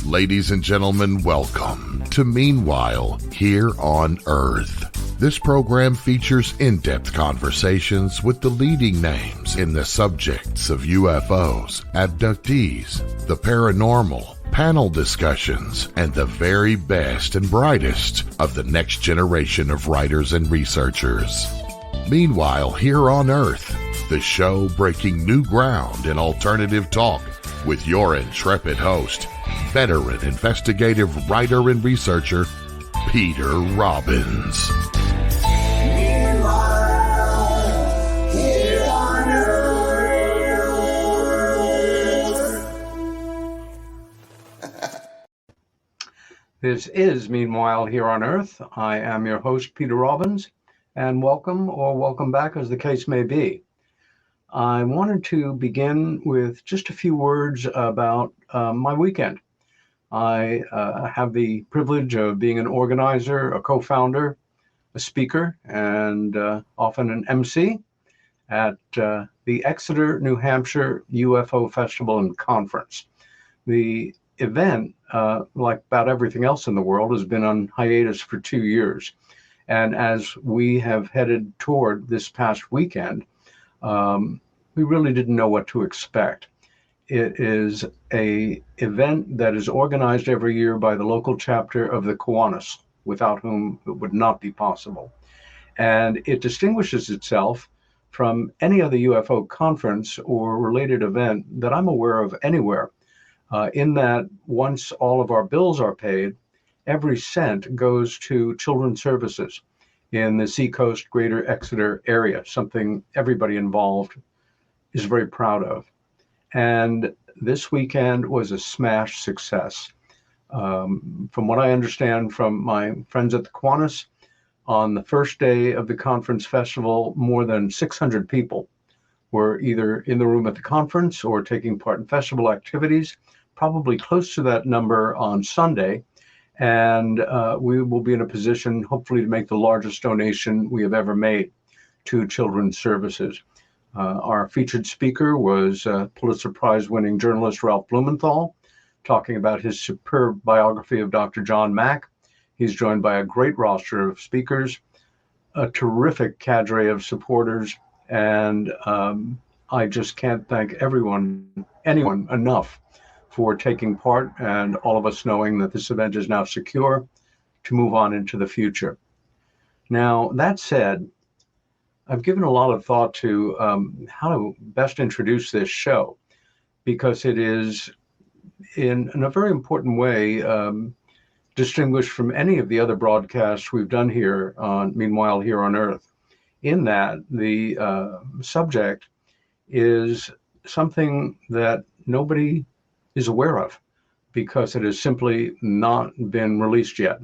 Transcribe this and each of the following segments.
Ladies and gentlemen, welcome to Meanwhile Here on Earth. This program features in-depth conversations with the leading names in the subjects of UFOs, abductees, the paranormal, panel discussions, and the very best and brightest of the next generation of writers and researchers. Meanwhile Here on Earth, the show breaking new ground in alternative talk with your intrepid host, veteran investigative writer and researcher, Peter Robbins. Meanwhile, here on Earth. This is Meanwhile Here on Earth. I am your host, Peter Robbins, and welcome or welcome back as the case may be. I wanted to begin with just a few words about my weekend. I have the privilege of being an organizer, a co-founder, a speaker, and often an MC at the Exeter, New Hampshire UFO Festival and Conference. The event, like about everything else in the world, has been on hiatus for 2 years. And as we have headed toward this past weekend, we really didn't know what to expect. It is an event that is organized every year by the local chapter of the Kiwanis, without whom it would not be possible. And it distinguishes itself from any other UFO conference or related event that I'm aware of anywhere, in that once all of our bills are paid, every cent goes to children's services in the Seacoast Greater Exeter area, something everybody involved is very proud of. And this weekend was a smash success. From what I understand from my friends at the Kiwanis, on the first day of the conference festival, more than 600 people were either in the room at the conference or taking part in festival activities, probably close to that number on Sunday. And we will be in a position, hopefully, to make the largest donation we have ever made to children's services. Our featured speaker was Pulitzer Prize-winning journalist Ralph Blumenthal, talking about his superb biography of Dr. John Mack. He's joined by a great roster of speakers, a terrific cadre of supporters, and I just can't thank anyone enough for taking part, and all of us knowing that this event is now secure to move on into the future. Now, that said, I've given a lot of thought to how to best introduce this show, because it is, in a very important way, distinguished from any of the other broadcasts we've done here on Meanwhile Here on Earth, in that the subject is something that nobody is aware of because it has simply not been released yet.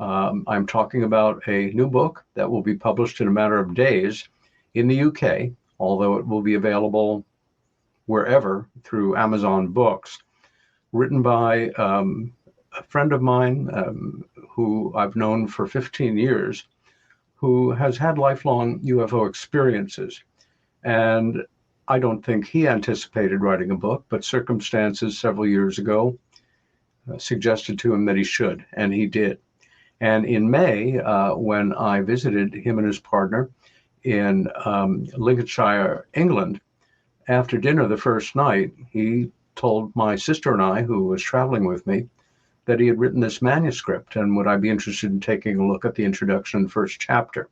I'm talking about a new book that will be published in a matter of days in the UK, although it will be available wherever through Amazon Books, written by a friend of mine who I've known for 15 years, who has had lifelong UFO experiences. And I don't think he anticipated writing a book, but circumstances several years ago suggested to him that he should, and he did. And in May, when I visited him and his partner in Lincolnshire, England, after dinner the first night, he told my sister and I, who was traveling with me, that he had written this manuscript and would I be interested in taking a look at the introduction, first chapter.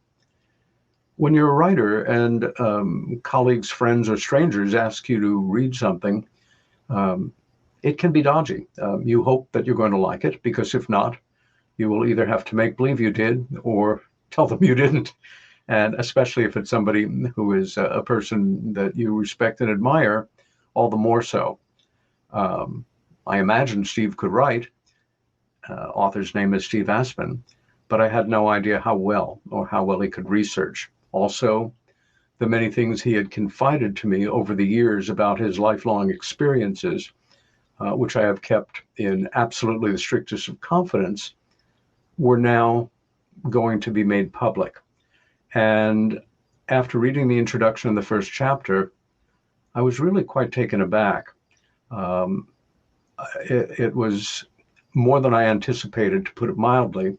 When you're a writer and colleagues, friends, or strangers ask you to read something, it can be dodgy. You hope that you're going to like it, because if not, you will either have to make believe you did or tell them you didn't. And especially if it's somebody who is a person that you respect and admire, all the more so. I imagine Steve could write. Author's name is Steve Aspin, but I had no idea how well he could research. Also, the many things he had confided to me over the years about his lifelong experiences, which I have kept in absolutely the strictest of confidence, were now going to be made public. And after reading the introduction of the first chapter, I was really quite taken aback Um, it was more than I anticipated, to put it mildly.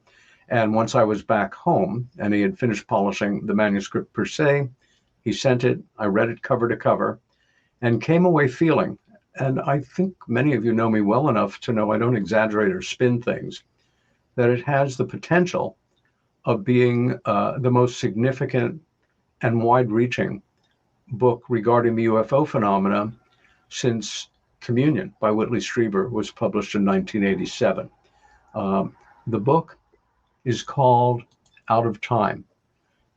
And once I was back home and he had finished polishing the manuscript per se, he sent it. I read it cover to cover and came away feeling, and I think many of you know me well enough to know I don't exaggerate or spin things, that it has the potential of being the most significant and wide-reaching book regarding the UFO phenomena since Communion by Whitley Strieber was published in 1987. The book is called Out of Time,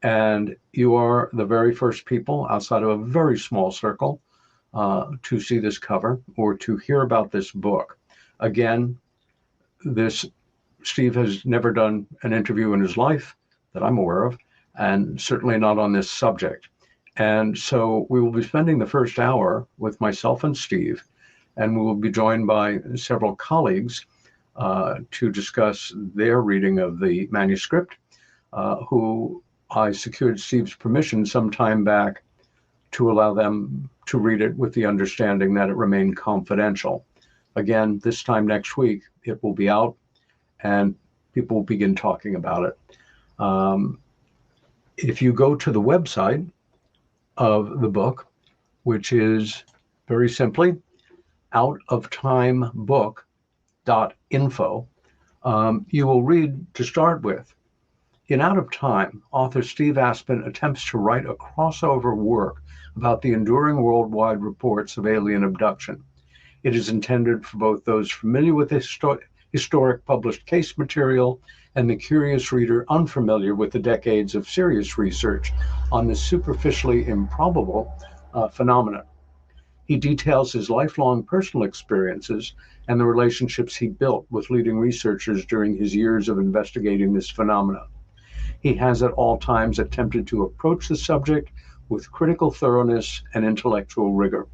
and you are the very first people outside of a very small circle to see this cover or to hear about this book. Again, Steve has never done an interview in his life that I'm aware of, and certainly not on this subject. And so we will be spending the first hour with myself and Steve, and we will be joined by several colleagues to discuss their reading of the manuscript, who I secured Steve's permission some time back to allow them to read it with the understanding that it remained confidential. Again, this time next week, it will be out and people will begin talking about it. If you go to the website of the book, which is very simply outoftimebook.info, you will read, to start with, in Out of Time, author Steve Aspin attempts to write a crossover work about the enduring worldwide reports of alien abduction. It is intended for both those familiar with historic published case material and the curious reader unfamiliar with the decades of serious research on this superficially improbable phenomenon. He details his lifelong personal experiences and the relationships he built with leading researchers during his years of investigating this phenomenon. He has at all times attempted to approach the subject with critical thoroughness and intellectual rigor.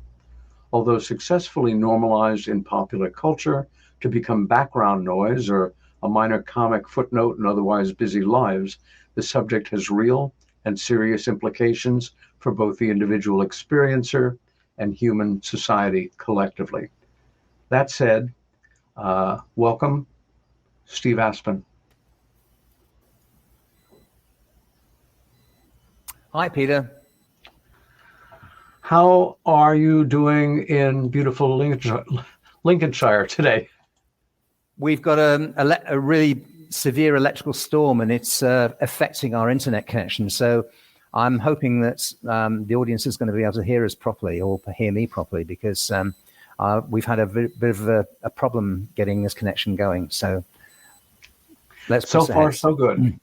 Although successfully normalized in popular culture to become background noise or a minor comic footnote in otherwise busy lives, the subject has real and serious implications for both the individual experiencer and human society collectively. That said, welcome, Steve Aspin. Hi, Peter. How are you doing in beautiful Lincolnshire today? We've got a really severe electrical storm, and it's affecting our internet connection. So I'm hoping that the audience is going to be able to hear us properly, or hear me properly, because we've had a bit of a problem getting this connection going. So let's so far, so good.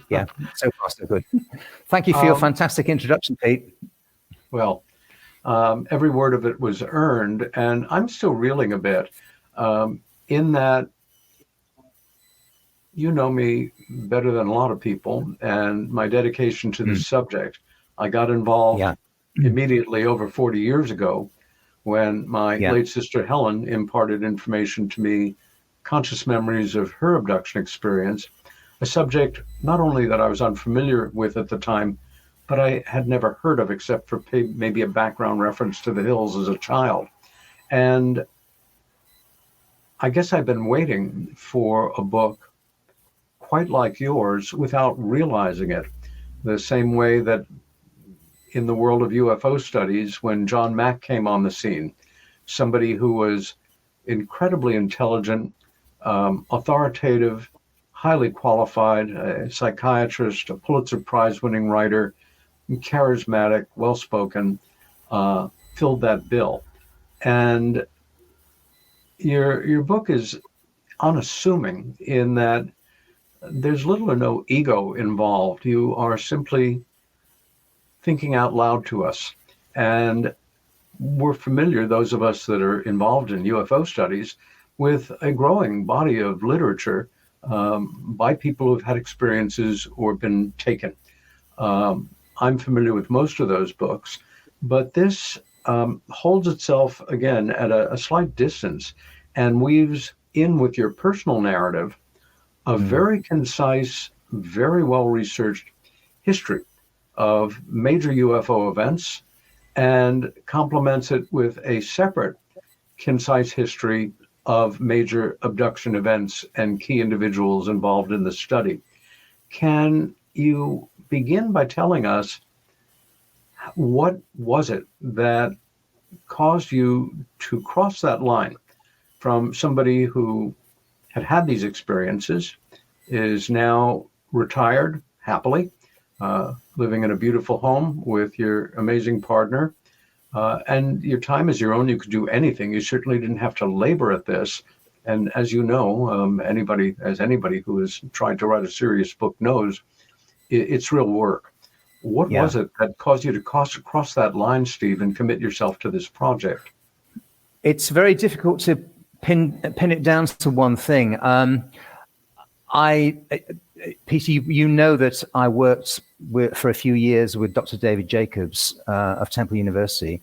Yeah, so far, so good. Thank you for your fantastic introduction, Pete. Well, every word of it was earned, and I'm still reeling a bit in that you know me better than a lot of people, and my dedication to this subject. I got involved immediately over 40 years ago when my late sister Helen imparted information to me, conscious memories of her abduction experience, a subject not only that I was unfamiliar with at the time, but I had never heard of except for maybe a background reference to the hills as a child. And I guess I've been waiting for a book quite like yours without realizing it. The same way that in the world of UFO studies, when John Mack came on the scene, somebody who was incredibly intelligent, authoritative, highly qualified, a psychiatrist, a Pulitzer Prize-winning writer, charismatic, well-spoken, filled that bill. And your book is unassuming in that there's little or no ego involved. You are simply thinking out loud to us. And we're familiar, those of us that are involved in UFO studies, with a growing body of literature by people who've had experiences or been taken. I'm familiar with most of those books, but this holds itself, again, at a slight distance and weaves in with your personal narrative a very concise, very well-researched history of major UFO events and complements it with a separate concise history of major abduction events and key individuals involved in the study. Can you begin by telling us what was it that caused you to cross that line from somebody who had these experiences, is now retired happily, living in a beautiful home with your amazing partner, and your time is your own. You could do anything. You certainly didn't have to labor at this. And as you know, anybody who has tried to write a serious book knows it's real work. What was it that caused you to cross that line, Steve, and commit yourself to this project? It's very difficult to pin it down to one thing. Peter, you know that I worked for a few years with Dr. David Jacobs of Temple University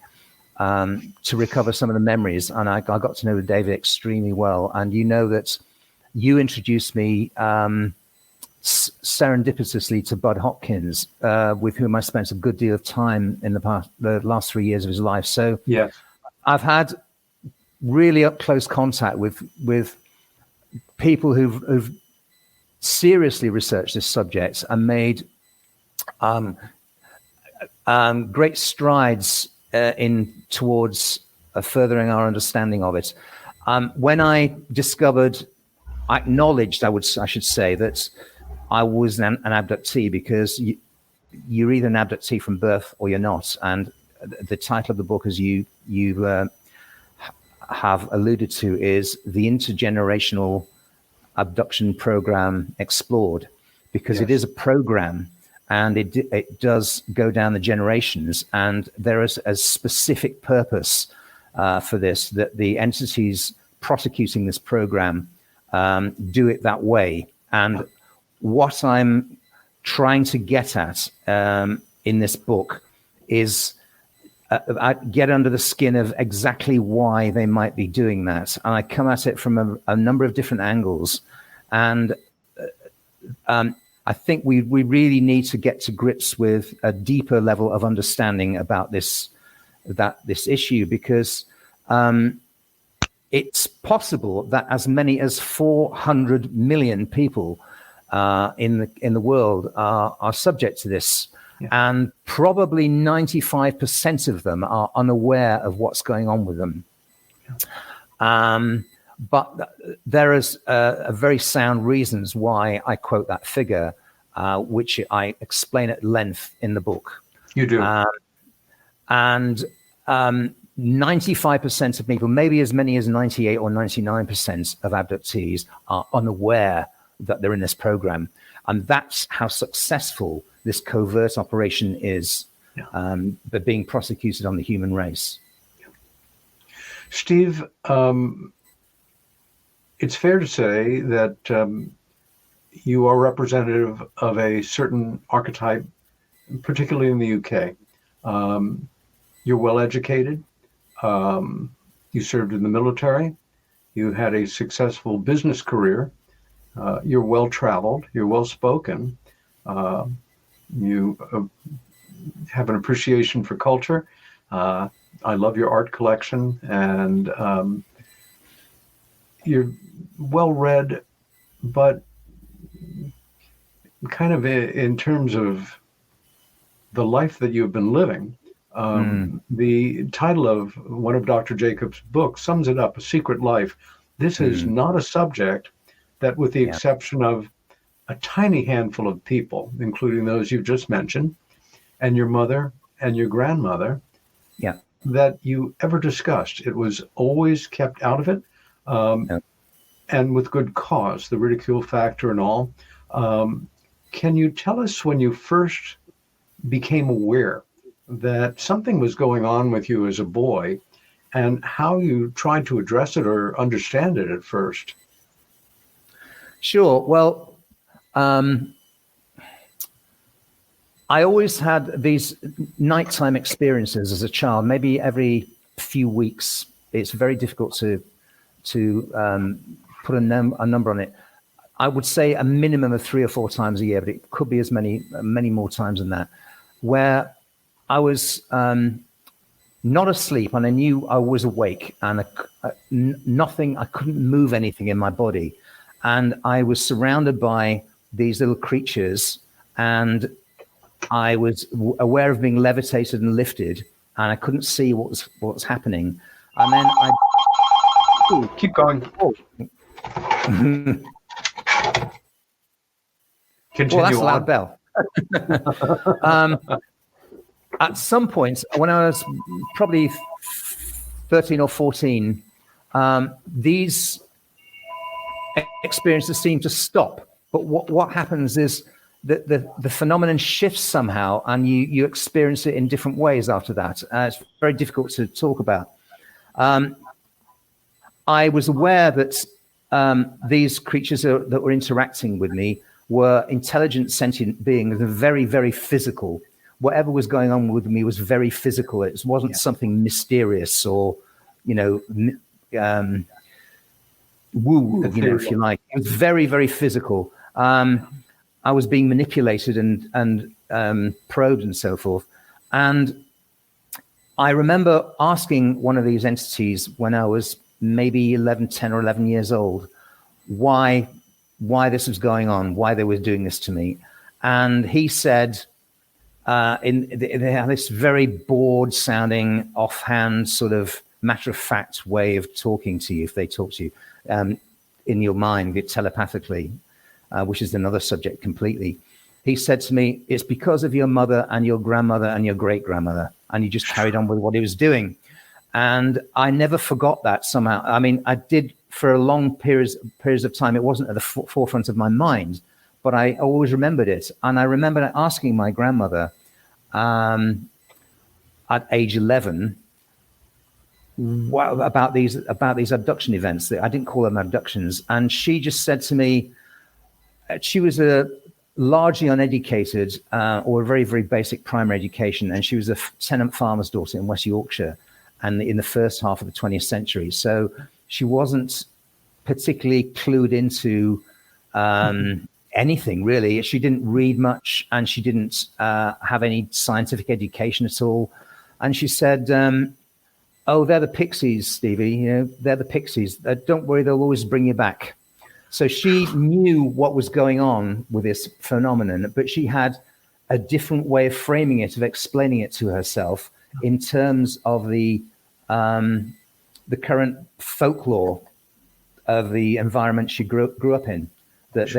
to recover some of the memories, and I got to know David extremely well. And you know that you introduced me serendipitously to Bud Hopkins, with whom I spent a good deal of time in the last 3 years of his life. So yes, I've had really up close contact with people who've seriously researched this subject and made great strides towards furthering our understanding of it. When I acknowledged, I should say, that I was an abductee, because you're either an abductee from birth or you're not. And the title of the book, as you have alluded to, is The Intergenerational Abduction Program Explored, because it is a program, and it does go down the generations, and there is a specific purpose for this, that the entities prosecuting this program do it that way. And what I'm trying to get at in this book is get under the skin of exactly why they might be doing that. And I come at it from a number of different angles. And I think we really need to get to grips with a deeper level of understanding about this issue, because it's possible that as many as 400 million people in the world are subject to this. Yeah. And probably 95% of them are unaware of what's going on with them. Yeah. But there is a very sound reasons why I quote that figure, which I explain at length in the book. You do. And 95% of people, maybe as many as 98 or 99% of abductees are unaware that they're in this program. And that's how successful this covert operation is, but being prosecuted on the human race. Steve, it's fair to say that you are representative of a certain archetype, particularly in the UK. You're well educated. You served in the military. You had a successful business career. You're well traveled. You're well spoken. You have an appreciation for culture. I love your art collection, and you're well read, but kind of in terms of the life that you've been living. The title of one of Dr. Jacobs' books sums it up: A Secret Life. This is not a subject that, with the exception of a tiny handful of people, including those you just mentioned, and your mother and your grandmother, that you ever discussed. It was always kept out of it, and with good cause, the ridicule factor and all. Can you tell us when you first became aware that something was going on with you as a boy, and how you tried to address it or understand it at first? Sure. Well, I always had these nighttime experiences as a child, maybe every few weeks. It's very difficult to put a number on it. I would say a minimum of 3 or 4 times a year, but it could be as many more times than that, where I was not asleep, and I knew I was awake, and nothing, I couldn't move anything in my body. And I was surrounded by these little creatures, and I was aware of being levitated and lifted, and I couldn't see what was happening. And then Keep going. Continue well, that's a loud on. bell. At some point, when I was probably 13 or 14, these experiences seem to stop. But what happens is that the phenomenon shifts somehow, and you experience it in different ways after that. It's very difficult to talk about. I was aware that these creatures that were interacting with me were intelligent, sentient beings, and very, very physical. Whatever was going on with me was very physical. It wasn't something mysterious or, woo, if you like. It was very, very physical. I was being manipulated and probed and so forth. And I remember asking one of these entities when I was maybe 10 or 11 years old, why this was going on, why they were doing this to me. And he said, they had this very bored sounding, offhand, sort of matter of fact way of talking to you, if they talk to you in your mind, telepathically, which is another subject completely. He said to me, it's because of your mother and your grandmother and your great grandmother. And he just carried on with what he was doing. And I never forgot that somehow. I mean, I did for a long periods of time. It wasn't at the forefront of my mind, but I always remembered it. And I remember asking my grandmother at age 11 about these abduction events. I didn't call them abductions. And she just said to me, she was a largely uneducated or a very, very basic primary education. And she was a tenant farmer's daughter in West Yorkshire and in the first half of the 20th century. So she wasn't particularly clued into anything, really. She didn't read much, and she didn't have any scientific education at all. And she said, oh, they're the pixies, Stevie. They're the pixies. Don't worry, they'll always bring you back. So she knew what was going on with this phenomenon, but she had a different way of framing it, of explaining it to herself in terms of the current folklore of the environment she grew up in. That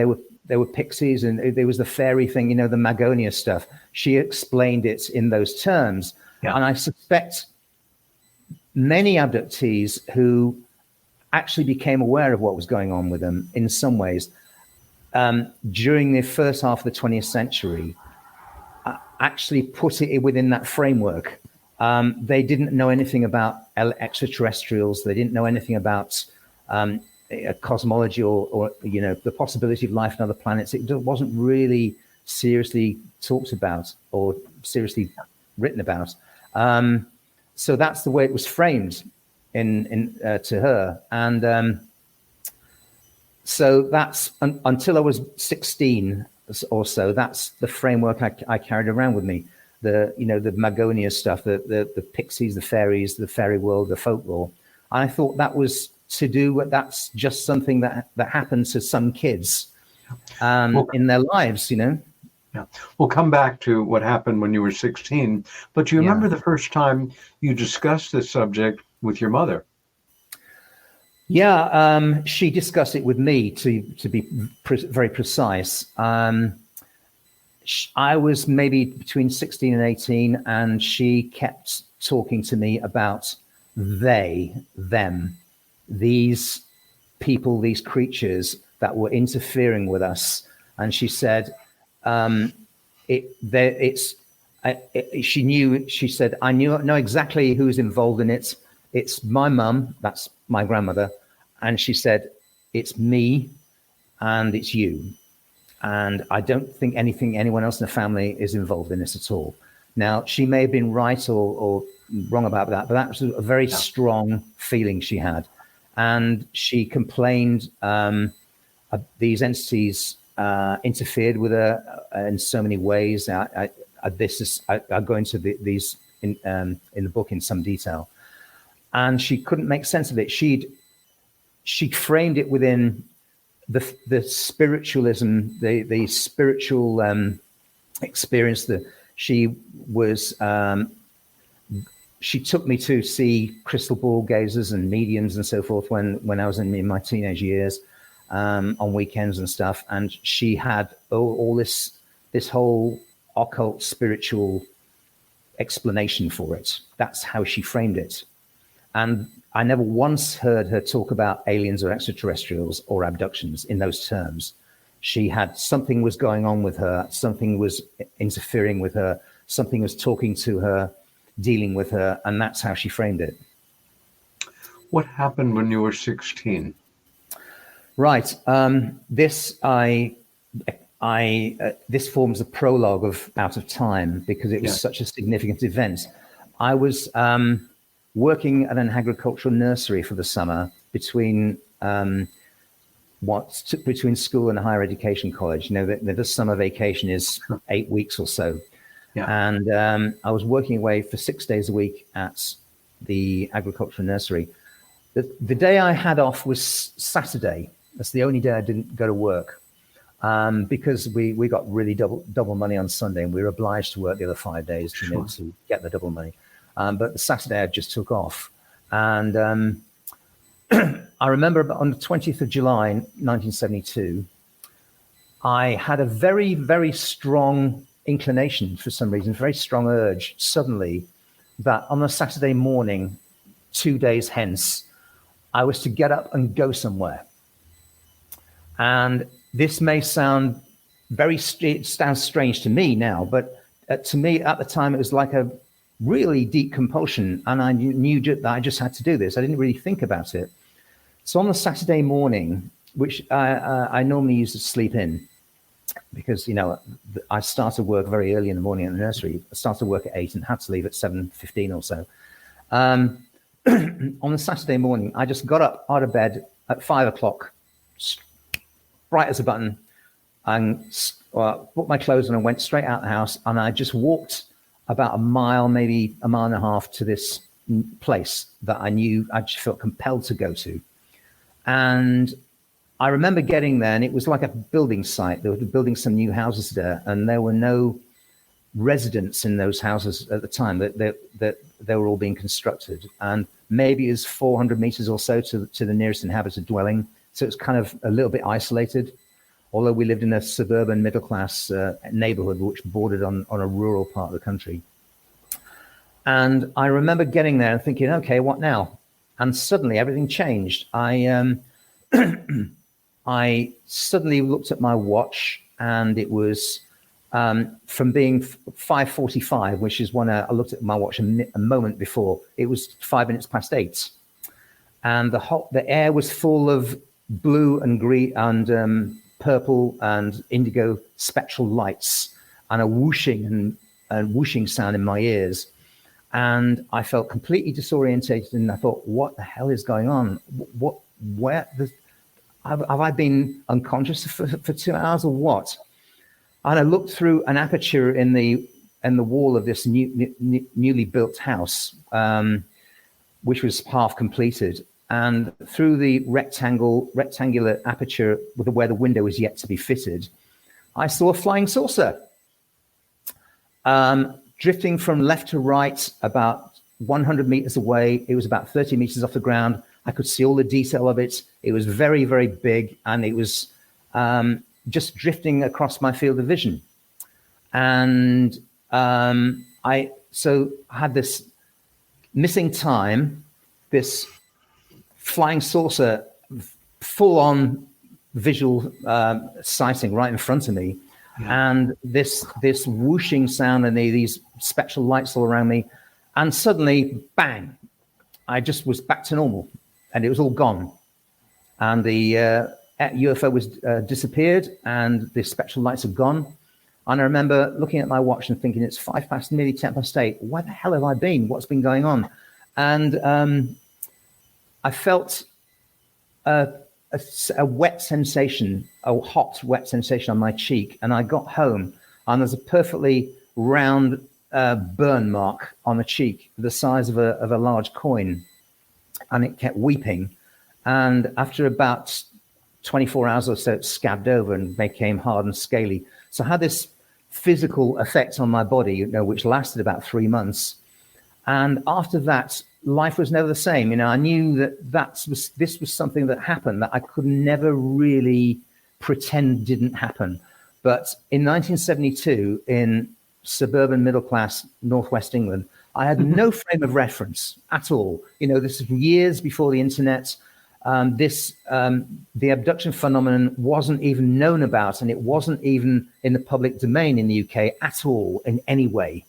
they were pixies, and there was the fairy thing, the Magonia stuff. She explained it in those terms. Yeah. And I suspect many abductees who actually became aware of what was going on with them in some ways during the first half of the 20th century actually put it within that framework. They didn't know anything about extraterrestrials. They didn't know anything about cosmology or the possibility of life on other planets. It wasn't really seriously talked about or seriously written about. So that's the way it was framed to her. And so that's until I was 16 or so. That's the framework I carried around with me. The Magonia stuff, the pixies, the fairies, the fairy world, the folklore. And I thought that was that's just something that happens to some kids in their lives, Yeah. We'll come back to what happened when you were 16, but do you remember the first time you discussed this subject with your mother? Yeah, she discussed it with me, to be very precise. I was maybe between 16 and 18, and she kept talking to me about them, these people, these creatures that were interfering with us. And she said, she said, I know exactly who's involved in it. It's my mum, that's my grandmother. And she said, it's me and it's you. And I don't think anyone else in the family is involved in this at all. Now, she may have been right or wrong about that, but that was a very strong feeling she had. And she complained these entities interfered with her in so many ways. I go into these in the book in some detail, and she couldn't make sense of it. She framed it within the spiritualism, the spiritual experience that she was. She took me to see crystal ball gazers and mediums and so forth when I was in my teenage years, on weekends and stuff. And she had all this whole occult spiritual explanation for it. That's how she framed it. And I never once heard her talk about aliens or extraterrestrials or abductions in those terms. She had something was going on with her, something was interfering with her, something was talking to her, dealing with her, and that's how she framed it. What happened when you were 16? Right. This forms a prologue of Out of Time because it was such a significant event. I was working at an agricultural nursery for the summer between between school and a higher education college. You know, the summer vacation is 8 weeks or so. Yeah. And I was working away for 6 days a week at the agricultural nursery. The day I had off was Saturday. That's the only day I didn't go to work because we got really double money on Sunday, and we were obliged to work the other 5 days to get the double money. But the Saturday I just took off. And I remember on the 20th of July, 1972, I had a very, very strong inclination for some reason, very strong urge suddenly that on a Saturday morning, 2 days hence, I was to get up and go somewhere. And this may sound it sounds strange to me now, but to me at the time, it was like a really deep compulsion. And I knew that I just had to do this. I didn't really think about it. So on the Saturday morning, which I normally used to sleep in, because, you know, I started work very early in the morning at the nursery. I started work at 8 and had to leave at 7:15 or so. On the Saturday morning, I just got up out of bed at 5 o'clock, bright as a button, and put my clothes on and went straight out the house. And I just walked about a mile, maybe a mile and a half to this place that I knew I just felt compelled to go to. And I remember getting there, and it was like a building site. They were building some new houses there, and there were no residents in those houses at the time. That they were all being constructed, and maybe it was 400 meters or so to the nearest inhabited dwelling. So it's kind of a little bit isolated. Although we lived in a suburban middle class neighborhood which bordered on a rural part of the country. And I remember getting there and thinking, okay, what now? And suddenly everything changed. I suddenly looked at my watch, and it was from being 5:45, which is when I looked at my watch a moment before, it was 5 minutes past 8. And the air was full of blue and green and purple and indigo spectral lights, and a whooshing and whooshing sound in my ears. And I felt completely disorientated, and I thought, what the hell is going on? Have I been unconscious for 2 hours or what? And I looked through an aperture in the wall of this newly built house, which was half completed. And through the rectangular aperture where the window was yet to be fitted, I saw a flying saucer drifting from left to right about 100 meters away. It was about 30 meters off the ground. I could see all the detail of it. It was very, very big, and it was just drifting across my field of vision. And I had this missing time, this flying saucer, full-on visual sighting right in front of me, and this whooshing sound and these spectral lights all around me, and suddenly, bang! I just was back to normal, and it was all gone, and the UFO was disappeared, and the spectral lights are gone. And I remember looking at my watch and thinking, it's 5 past, nearly 10 past 8. Where the hell have I been? What's been going on? And I felt a wet sensation, a hot, wet sensation on my cheek. And I got home, and there's a perfectly round burn mark on the cheek, the size of a large coin, and it kept weeping. And after about 24 hours or so, it scabbed over and became hard and scaly. So I had this physical effect on my body, which lasted about 3 months. And after that, life was never the same. I knew that this was something that happened that I could never really pretend didn't happen. But in 1972, in suburban middle-class northwest England, I had no frame of reference at all. This is years before the internet. The abduction phenomenon wasn't even known about, and it wasn't even in the public domain in the UK at all in any way.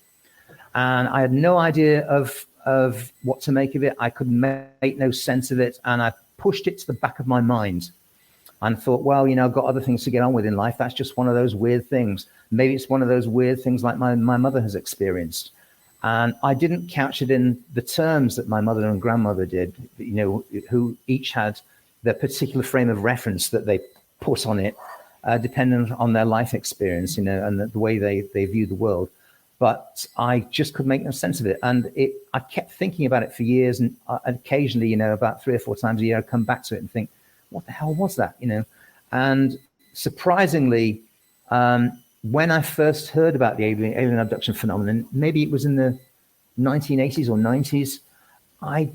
And I had no idea of what to make of it. I could make no sense of it, and I pushed it to the back of my mind and thought, well, I've got other things to get on with in life. That's just one of those weird things. Maybe it's one of those weird things like my mother has experienced. And I didn't couch it in the terms that my mother and grandmother did, who each had their particular frame of reference that they put on it, depending on their life experience, and the way they view the world. But I just could make no sense of it. And I kept thinking about it for years. And occasionally, about 3 or 4 times a year, I'd come back to it and think, what the hell was that? And surprisingly, when I first heard about the alien abduction phenomenon, maybe it was in the 1980s or 90s, I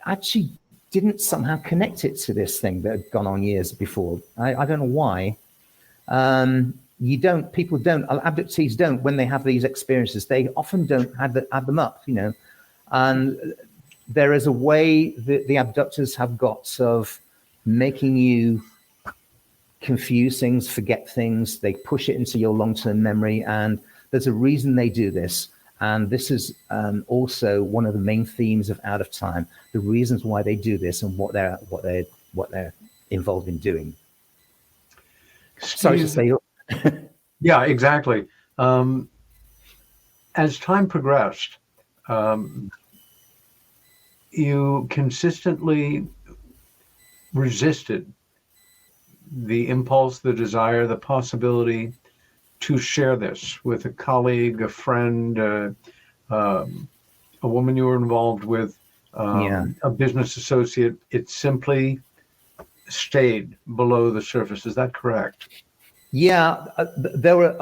actually didn't somehow connect it to this thing that had gone on years before. I don't know why. People don't, abductees don't, when they have these experiences, they often don't add them up, and there is a way that the abductors have got of making you confuse things, forget things. They push it into your long-term memory, and there's a reason they do this. And this is also one of the main themes of Out of Time: the reasons why they do this and what they're involved in doing. Sorry to say. Yeah, exactly. As time progressed, you consistently resisted the impulse, the desire, the possibility to share this with a colleague, a friend, a woman you were involved with, a business associate. It simply stayed below the surface. Is that correct? Yeah, there were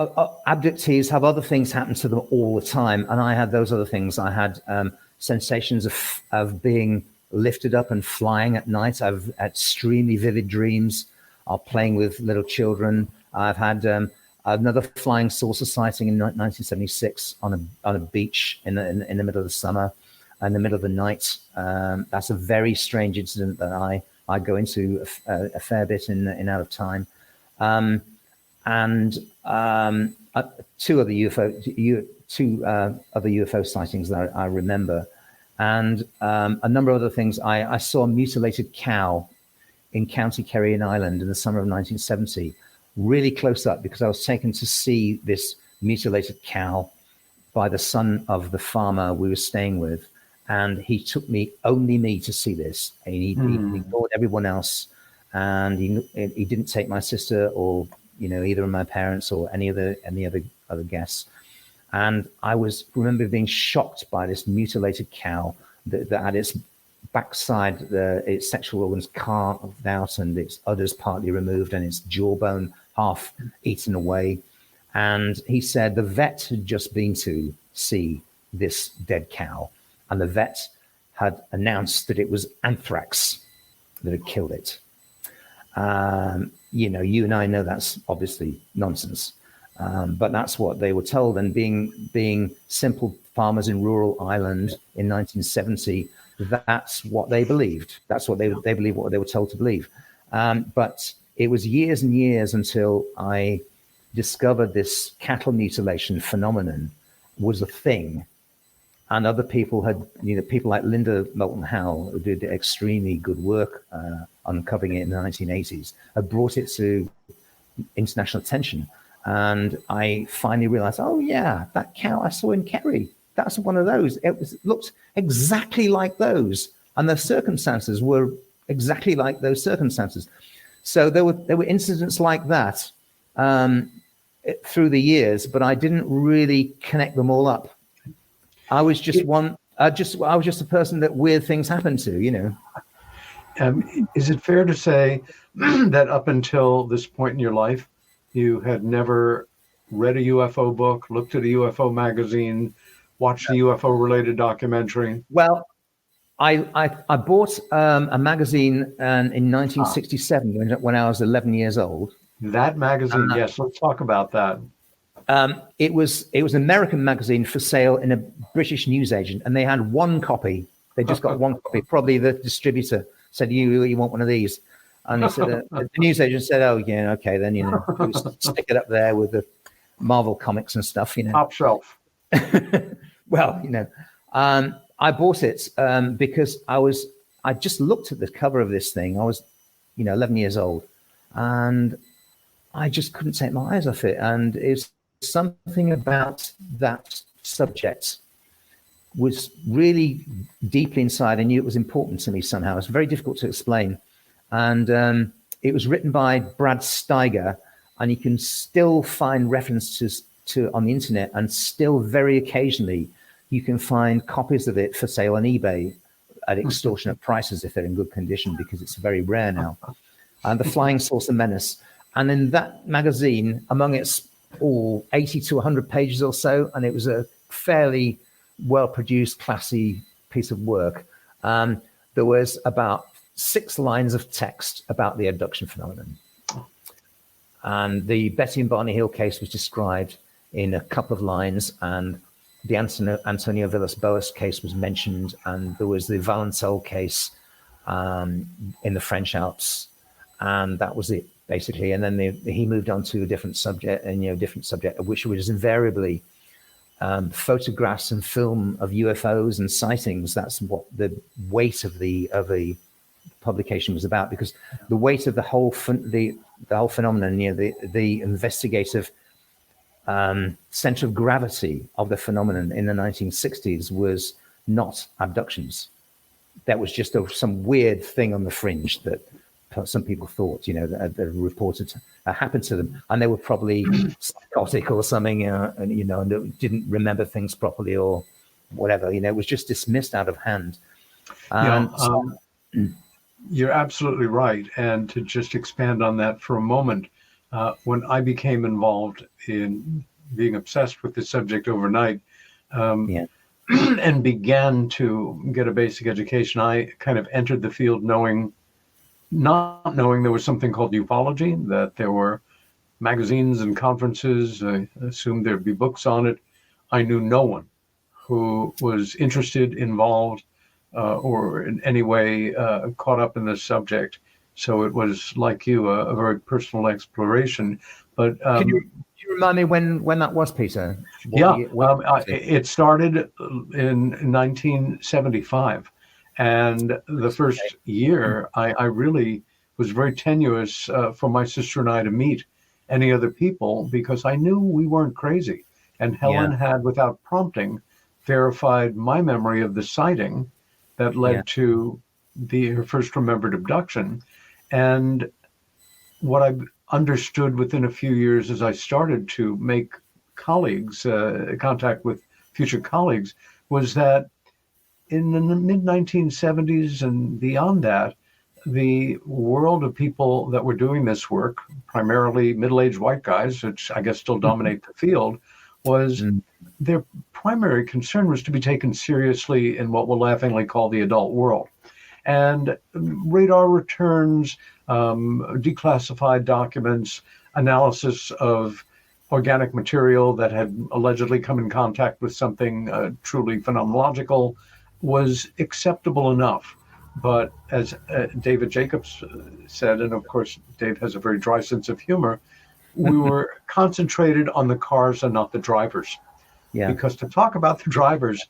abductees have other things happen to them all the time, and I had those other things. I had sensations of being lifted up and flying at night. I've had extremely vivid dreams of playing with little children. I've had another flying saucer sighting in 1976 on a beach in the middle of the summer, in the middle of the night. That's a very strange incident that I go into a fair bit in Out of Time. And two other UFO sightings that I remember, and a number of other things. I saw a mutilated cow in County Kerry in Ireland in the summer of 1970, really close up, because I was taken to see this mutilated cow by the son of the farmer we were staying with, and he took only me to see this, and he ignored everyone else, and he didn't take my sister or either of my parents or any other guests. And I remember being shocked by this mutilated cow that had its backside, its sexual organs carved out and its udders partly removed and its jawbone half eaten away. And he said the vet had just been to see this dead cow, and the vet had announced that it was anthrax that had killed it. You and I know that's obviously nonsense, but that's what they were told. And being simple farmers in rural Ireland in 1970, that's what they believed. That's what they believed, what they were told to believe. But it was years and years until I discovered this cattle mutilation phenomenon was a thing. And other people had, people like Linda Moulton Howe, who did extremely good work uncovering it in the 1980s, had brought it to international attention. And I finally realized, oh yeah, that cow I saw in Kerry, that's one of those. It looked exactly like those. And the circumstances were exactly like those circumstances. So there were incidents like that through the years, but I didn't really connect them all up I was just one. I was just a person that weird things happened to. Is it fair to say that up until this point in your life, you had never read a UFO book, looked at a UFO magazine, watched a UFO related documentary? Well, I bought a magazine in 1967 when I was 11 years old. That magazine, yes. Let's talk about that. It was an American magazine for sale in a British newsagent, and they had one copy. They just got one copy. Probably the distributor said, "You want one of these?" And he said, the newsagent said, "Oh yeah, okay, then stick it up there with the Marvel comics and stuff." Top shelf. Well, I bought it because I just looked at the cover of this thing. I was, 11 years old, and I just couldn't take my eyes off it. And it's something about that subject was really deeply inside. I knew it was important to me somehow. It's very difficult to explain. And it was written by Brad Steiger, and you can still find references to on the internet, and still very occasionally you can find copies of it for sale on eBay at extortionate prices if they're in good condition, because it's very rare now. And the Flying Saucer Menace. And in that magazine, among its 80 to 100 pages or so, and it was a fairly well-produced, classy piece of work, there was about 6 lines of text about the abduction phenomenon. And the Betty and Barney Hill case was described in a couple of lines, and the Antonio Villas-Boas case was mentioned, and there was the Valençol case in the French Alps, and that was it, basically. And then he moved on to a different subject, which was invariably photographs and film of UFOs and sightings. That's what the weight of the publication was about, because the weight of the whole phenomenon, the investigative center of gravity of the phenomenon in the 1960s was not abductions. That was just some weird thing on the fringe that some people thought, that reported happened to them, and they were probably psychotic or something, and didn't remember things properly or whatever. It was just dismissed out of hand. You're absolutely right. And to just expand on that for a moment, when I became involved in being obsessed with this subject overnight, and began to get a basic education, I kind of entered the field not knowing there was something called ufology, that there were magazines and conferences. I assumed there'd be books on it. I knew no one who was interested, involved, or in any way caught up in this subject. So it was, like you, a very personal exploration. But can you remind me when that was, Peter? It started in 1975. And the first year, I really was very tenuous for my sister and I to meet any other people, because I knew we weren't crazy. And Helen had, without prompting, verified my memory of the sighting that led to her first remembered abduction. And what I understood within a few years, as I started to make contact with future colleagues, was that in the mid-1970s and beyond that, the world of people that were doing this work, primarily middle-aged white guys, which I guess still dominate the field, was their primary concern was to be taken seriously in what we'll laughingly call the adult world. And radar returns, declassified documents, analysis of organic material that had allegedly come in contact with something truly phenomenological was acceptable enough. But as David Jacobs said, and of course Dave has a very dry sense of humor, we were concentrated on the cars and not the drivers. Because to talk about the drivers,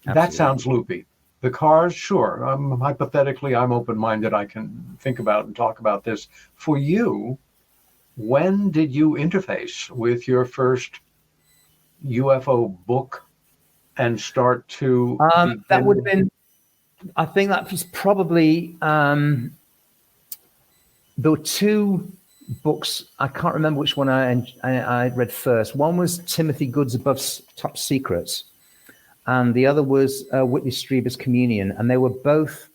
that sounds loopy. The cars, sure, hypothetically, I'm open-minded. I can think about and talk about this. For you, when did you interface with your first UFO book and start to that would have been, I think that was probably, there were 2 books. I can't remember which one I read first. One was Timothy Good's Above Top Secrets, and the other was Whitley Strieber's Communion, and they were both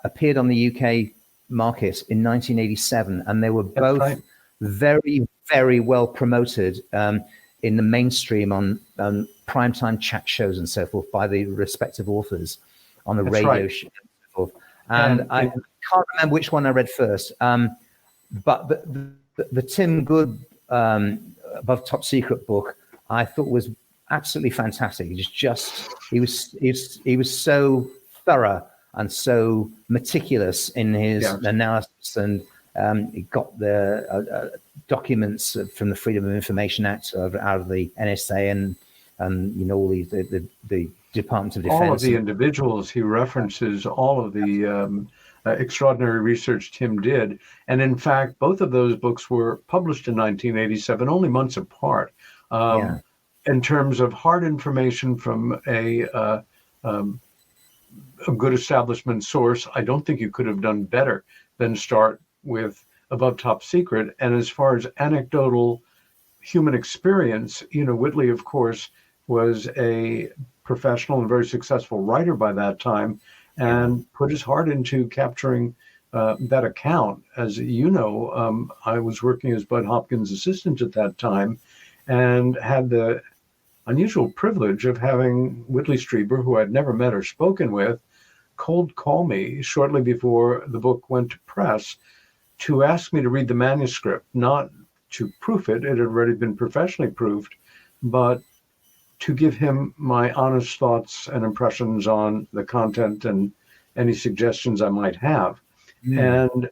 appeared on the UK market in 1987, and they were both very, very well promoted in the mainstream on primetime chat shows and so forth by the respective authors on the radio show and so forth. And I can't remember which one I read first, but the Tim Good Above Top Secret book I thought was absolutely fantastic. He was so thorough and so meticulous in his analysis, and he got the documents from the Freedom of Information Act out of the NSA and all the Department of Defense. All of the individuals he references, all of the extraordinary research Tim did. And in fact, both of those books were published in 1987, only months apart. In terms of hard information from a good establishment source, I don't think you could have done better than start with Above Top Secret. And as far as anecdotal human experience, Whitley, of course, was a professional and very successful writer by that time, and put his heart into capturing that account. As you know, I was working as Bud Hopkins' assistant at that time, and had the unusual privilege of having Whitley Strieber, who I'd never met or spoken with, cold call me shortly before the book went to press to ask me to read the manuscript, not to proof it, it had already been professionally proofed, but to give him my honest thoughts and impressions on the content and any suggestions I might have. And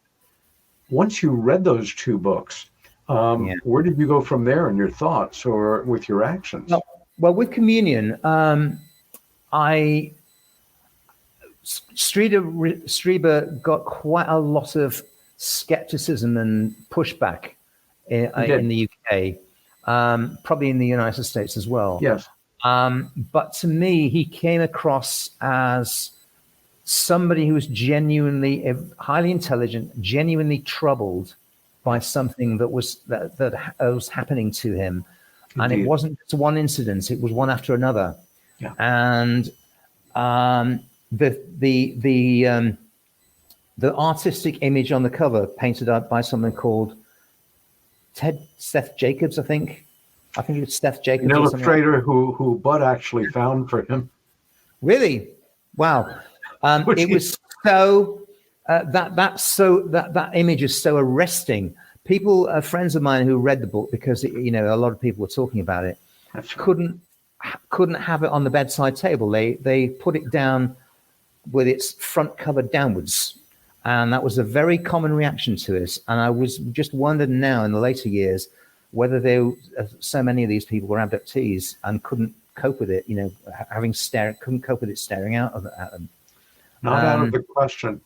once you read those two books, where did you go from there in your thoughts or with your actions? Well, with Communion, Strieber got quite a lot of skepticism and pushback in the UK, probably in the United States as well. Yes. But to me, he came across as somebody who was genuinely highly intelligent, genuinely troubled by something that was happening to him. Indeed. And it wasn't just one incident; it was one after another. Yeah. And the artistic image on the cover, painted up by someone called Seth Jacobs, I think it was Seth Jacobs. An illustrator who Bud actually found for him. Really? Wow. It was so that image is so arresting. People, friends of mine who read the book, because a lot of people were talking about it, couldn't have it on the bedside table. They put it down with its front cover downwards, and that was a very common reaction to it. And I was just wondering now in the later years whether so many of these people were abductees and couldn't cope with it. Couldn't cope with it staring out at them. Not out of the question.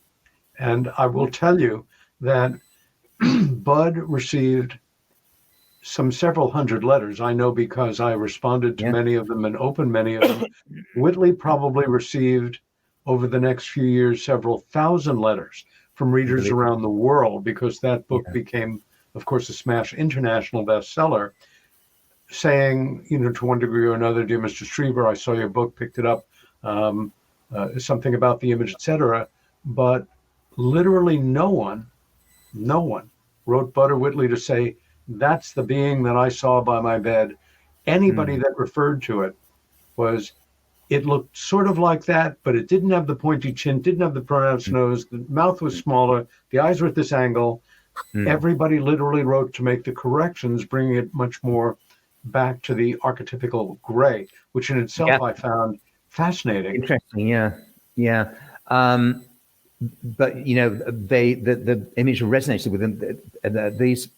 And I will tell you that Bud received several hundred letters. I know because I responded to many of them and opened many of them. Whitley probably received over the next few years several thousand letters from readers around the world, because that book became, of course, a smash international bestseller, saying, to one degree or another, "Dear Mr. Strieber, I saw your book, picked it up, something about the image, etc." But literally no one wrote Bud or Whitley to say, "That's the being that I saw by my bed." Anybody that referred to it it looked sort of like that, but it didn't have the pointy chin, didn't have the pronounced nose, the mouth was smaller, the eyes were at this angle. Everybody literally wrote to make the corrections, bringing it much more back to the archetypical gray, which in itself I found fascinating. Interesting, yeah. But the image resonated with them. These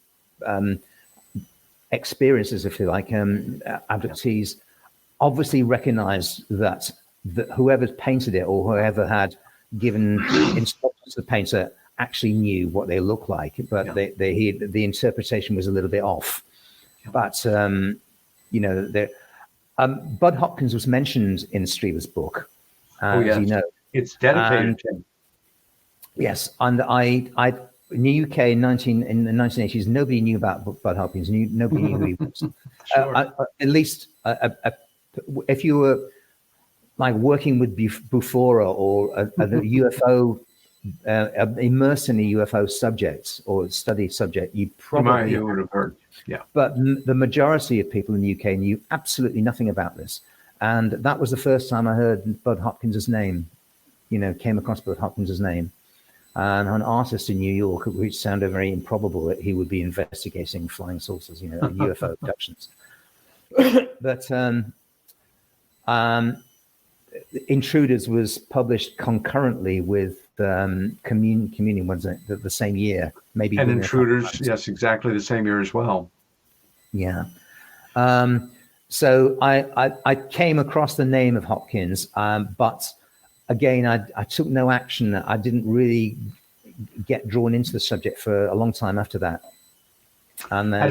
experiences, if you like, abductees obviously recognized that whoever painted it or whoever had given instructions to the painter actually knew what they looked like, but the interpretation was a little bit off. But Bud Hopkins was mentioned in Strieber's book, as you know. It's dedicated to him. Yes, and I in the UK in the 1980s, nobody knew about Bud Hopkins. Nobody knew who he was. Sure. At least if you were like working with Bufora or a UFO, immersed in a UFO subject or study subject, you probably You would have heard. Yeah. But the majority of people in the UK knew absolutely nothing about this. And that was the first time I heard Bud Hopkins's name, came across Bud Hopkins's name. And an artist in New York, which sounded very improbable that he would be investigating flying saucers, UFO abductions. But Intruders was published concurrently with Communion, wasn't it? The same year, maybe. And Intruders, yes, exactly the same year as well. Yeah. So I came across the name of Hopkins, but again, I took no action. I didn't really get drawn into the subject for a long time after that. And then,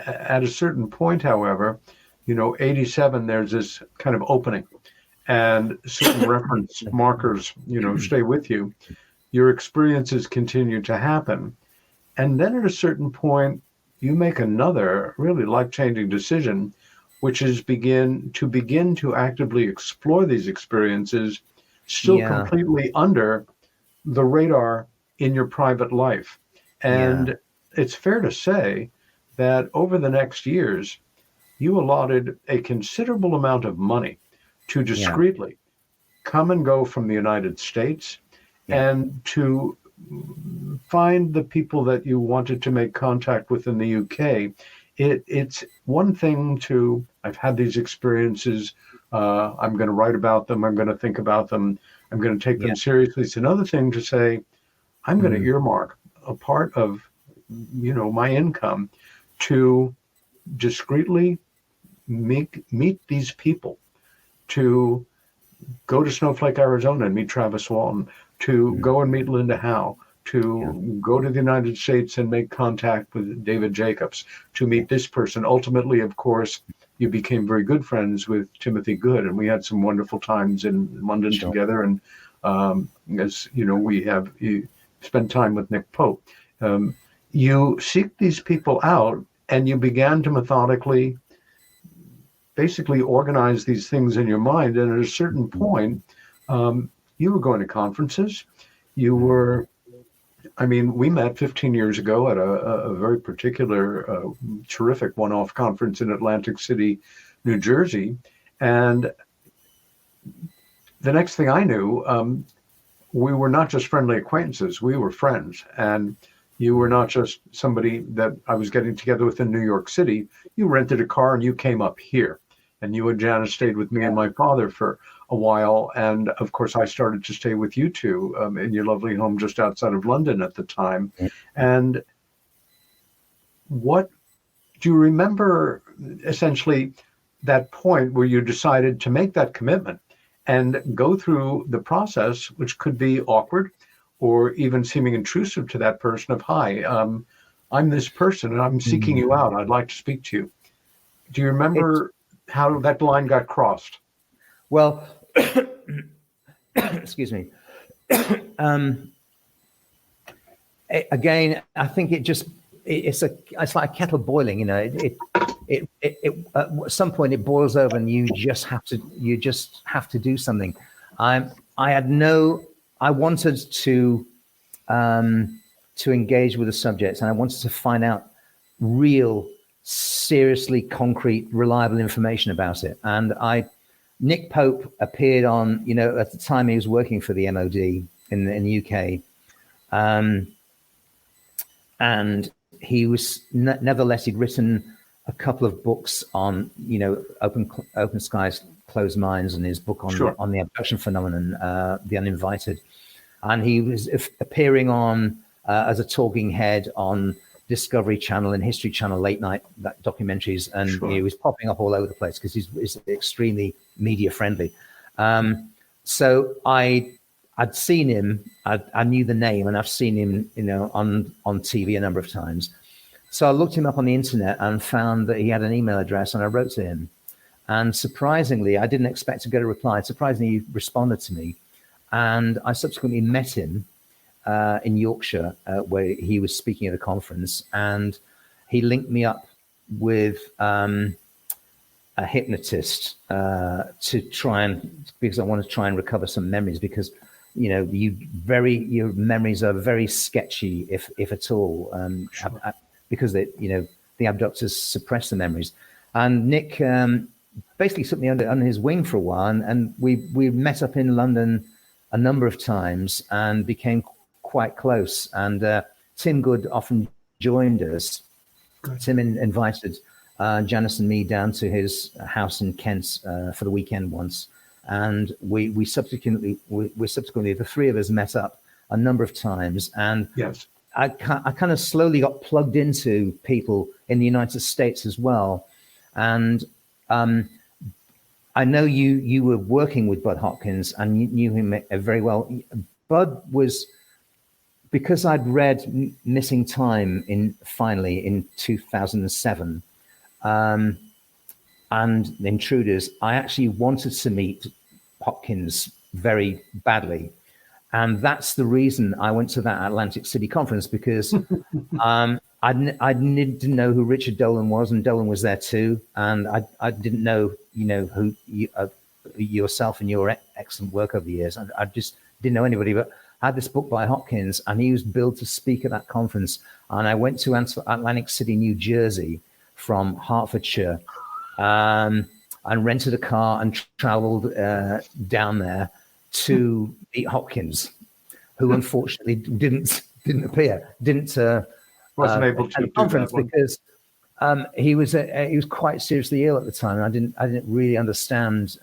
at a certain point, however, 87, there's this kind of opening, and certain reference markers, stay with you. Your experiences continue to happen. And then at a certain point, you make another really life-changing decision, which is begin to actively explore these experiences, still completely under the radar in your private life. And it's fair to say that over the next years, you allotted a considerable amount of money to discreetly come and go from the United States and to find the people that you wanted to make contact with in the UK. It's one thing to, I've had these experiences, I'm going to write about them, I'm going to think about them, I'm going to take them seriously. It's another thing to say, I'm going to earmark a part of, my income to discreetly meet these people, to go to Snowflake, Arizona and meet Travis Walton, to go and meet Linda Howe, to go to the United States and make contact with David Jacobs, to meet this person. Ultimately, of course, you became very good friends with Timothy Good, and we had some wonderful times in London together. And as you know, you spent time with Nick Pope. You seek these people out, and you began to methodically basically organize these things in your mind. And at a certain point, you were going to conferences. You were, we met 15 years ago at a very particular, terrific one-off conference in Atlantic City, New Jersey. And the next thing I knew, we were not just friendly acquaintances, we were friends. And you were not just somebody that I was getting together with in New York City. You rented a car and you came up here. And you and Janice stayed with me and my father for a while. And of course, I started to stay with you two in your lovely home just outside of London at the time. And what do you remember essentially that point where you decided to make that commitment and go through the process, which could be awkward or even seeming intrusive to that person of, hi, I'm this person and I'm seeking you out. I'd like to speak to you. Do you remember how that line got crossed? Well, excuse me. Again, I think it's like a kettle boiling. It at some point it boils over, and you just have to do something. I wanted to engage with the subject, and I wanted to find out real, seriously concrete, reliable information about it. And Nick Pope appeared on, at the time he was working for the MOD in the UK. And he was, nevertheless, he'd written a couple of books on, open skies, closed minds, and his book on the abduction phenomenon, The Uninvited. And he was appearing on as a talking head on Discovery Channel and History Channel late night documentaries, and he was popping up all over the place because he's extremely media friendly. So I'd seen him, I knew the name, and I've seen him, on TV a number of times. So I looked him up on the internet and found that he had an email address, and I wrote to him. And surprisingly, I didn't expect to get a reply. Surprisingly, he responded to me, and I subsequently met him in Yorkshire, where he was speaking at a conference, and he linked me up with a hypnotist because I want to try and recover some memories, because your memories are very sketchy, if at all, Sure. because the abductors suppress the memories. And Nick basically took me under his wing for a while, and we met up in London a number of times and became quite close. And Tim Good often joined us. Good. Tim invited Janice and me down to his house in Kent for the weekend once, and we subsequently the three of us met up a number of times. And Yes. I kind of slowly got plugged into people in the United States as well. And I know you were working with Bud Hopkins, and you knew him very well. Bud was, because I'd read Missing Time in 2007, and The Intruders, I actually wanted to meet Hopkins very badly. And that's the reason I went to that Atlantic City conference, because I didn't know who Richard Dolan was, and Dolan was there too. And I didn't know, who yourself and your excellent work over the years. I just didn't know anybody, but I had this book by Hopkins, and he was billed to speak at that conference. And I went to Atlantic City, New Jersey from Hertfordshire, and rented a car and traveled down there to meet Hopkins, who unfortunately didn't appear, Wasn't able to at the conference because he was quite seriously ill at the time, and I didn't really understand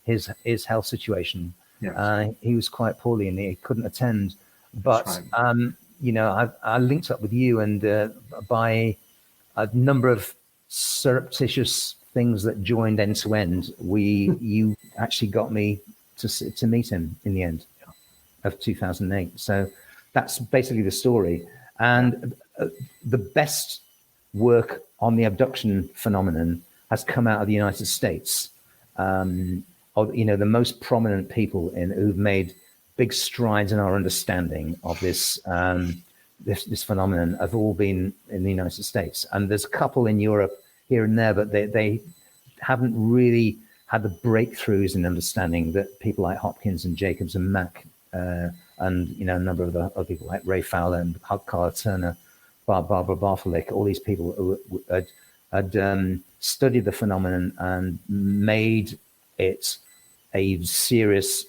his health situation. Yes. He was quite poorly and he couldn't attend. But right. I linked up with you, and by a number of surreptitious things that joined end to end, you actually got me to meet him in the end of 2008. So that's basically the story. And the best work on the abduction phenomenon has come out of the United States. The most prominent people who've made big strides in our understanding of this this phenomenon have all been in the United States. And there's a couple in Europe here and there, but they haven't really had the breakthroughs in understanding that people like Hopkins and Jacobs and Mack, and a number of other people like Ray Fowler and Carla Turner, Barbara Bartholik, all these people who had studied the phenomenon and made it a serious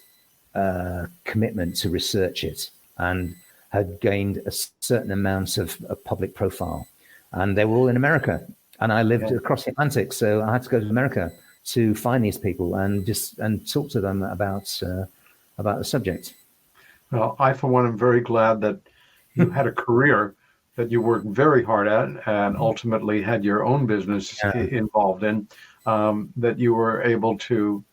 commitment to research it, and had gained a certain amount of public profile. And they were all in America, and I lived across the Atlantic, so I had to go to America to find these people and talk to them about the subject. Well, I, for one, am very glad that you had a career that you worked very hard at and ultimately had your own business involved in, that you were able to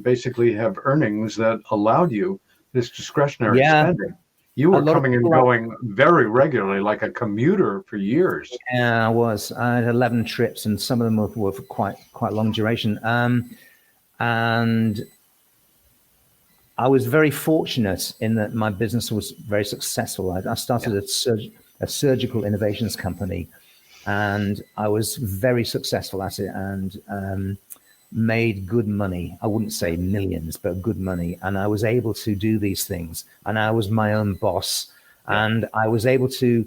basically have earnings that allowed you this discretionary spending. You were coming and going very regularly, like a commuter for years. Yeah, I was. I had 11 trips, and some of them were for quite long duration. And I was very fortunate in that my business was very successful. I started a surgical innovations company, and I was very successful at it, and made good money. I wouldn't say millions, but good money. And I was able to do these things, and I was my own boss, and I was able to,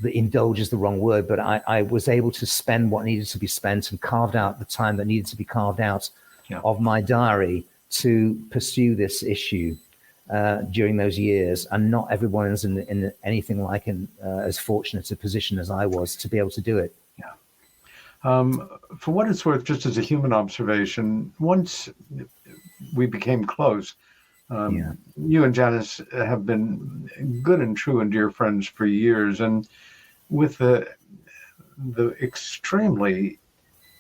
indulge is the wrong word, but I was able to spend what needed to be spent and carved out the time that needed to be carved out of my diary to pursue this issue during those years. And not everyone is in anything like as fortunate a position as I was to be able to do it. For what it's worth, just as a human observation, once we became close, you and Janice have been good and true and dear friends for years. And with the extremely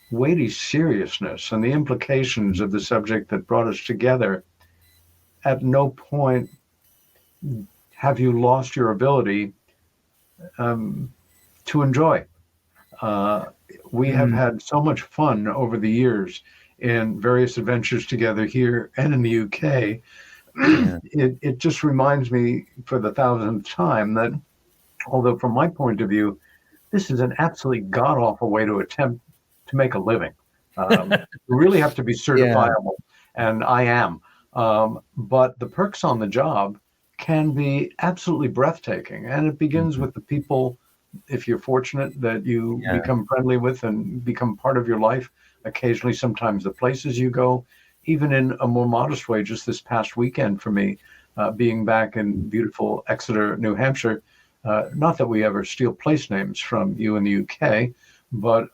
weighty seriousness and the implications of the subject that brought us together, at no point have you lost your ability to enjoy. We have had so much fun over the years in various adventures together here and in the UK. It just reminds me for the 1000th time that, although from my point of view, this is an absolutely god-awful way to attempt to make a living. You really have to be certifiable, and I am. But the perks on the job can be absolutely breathtaking, and it begins with the people, if you're fortunate, that you become friendly with and become part of your life. Occasionally, sometimes the places you go, even in a more modest way. Just this past weekend for me, being back in beautiful Exeter, New Hampshire. Not that we ever steal place names from you in the UK, but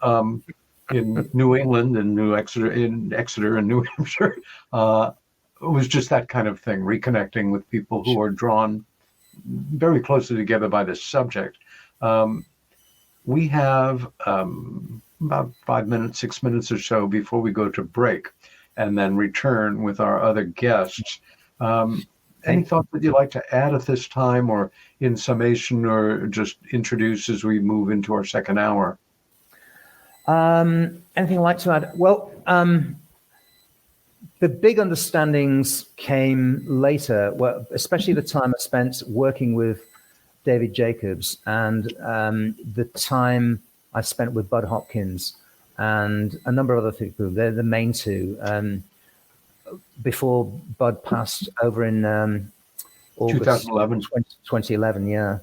in New England and Exeter and New Hampshire, it was just that kind of thing, reconnecting with people who are drawn very closely together by this subject. We have about 5 minutes, 6 minutes or so before we go to break, and then return with our other guests. Any thoughts that you'd like to add at this time, or in summation, or just introduce as we move into our second hour? Anything I'd like to add? Well, the big understandings came later, well, especially the time I spent working with David Jacobs and the time I spent with Bud Hopkins and a number of other people. They're the main two. Before Bud passed over in August 2011, yeah.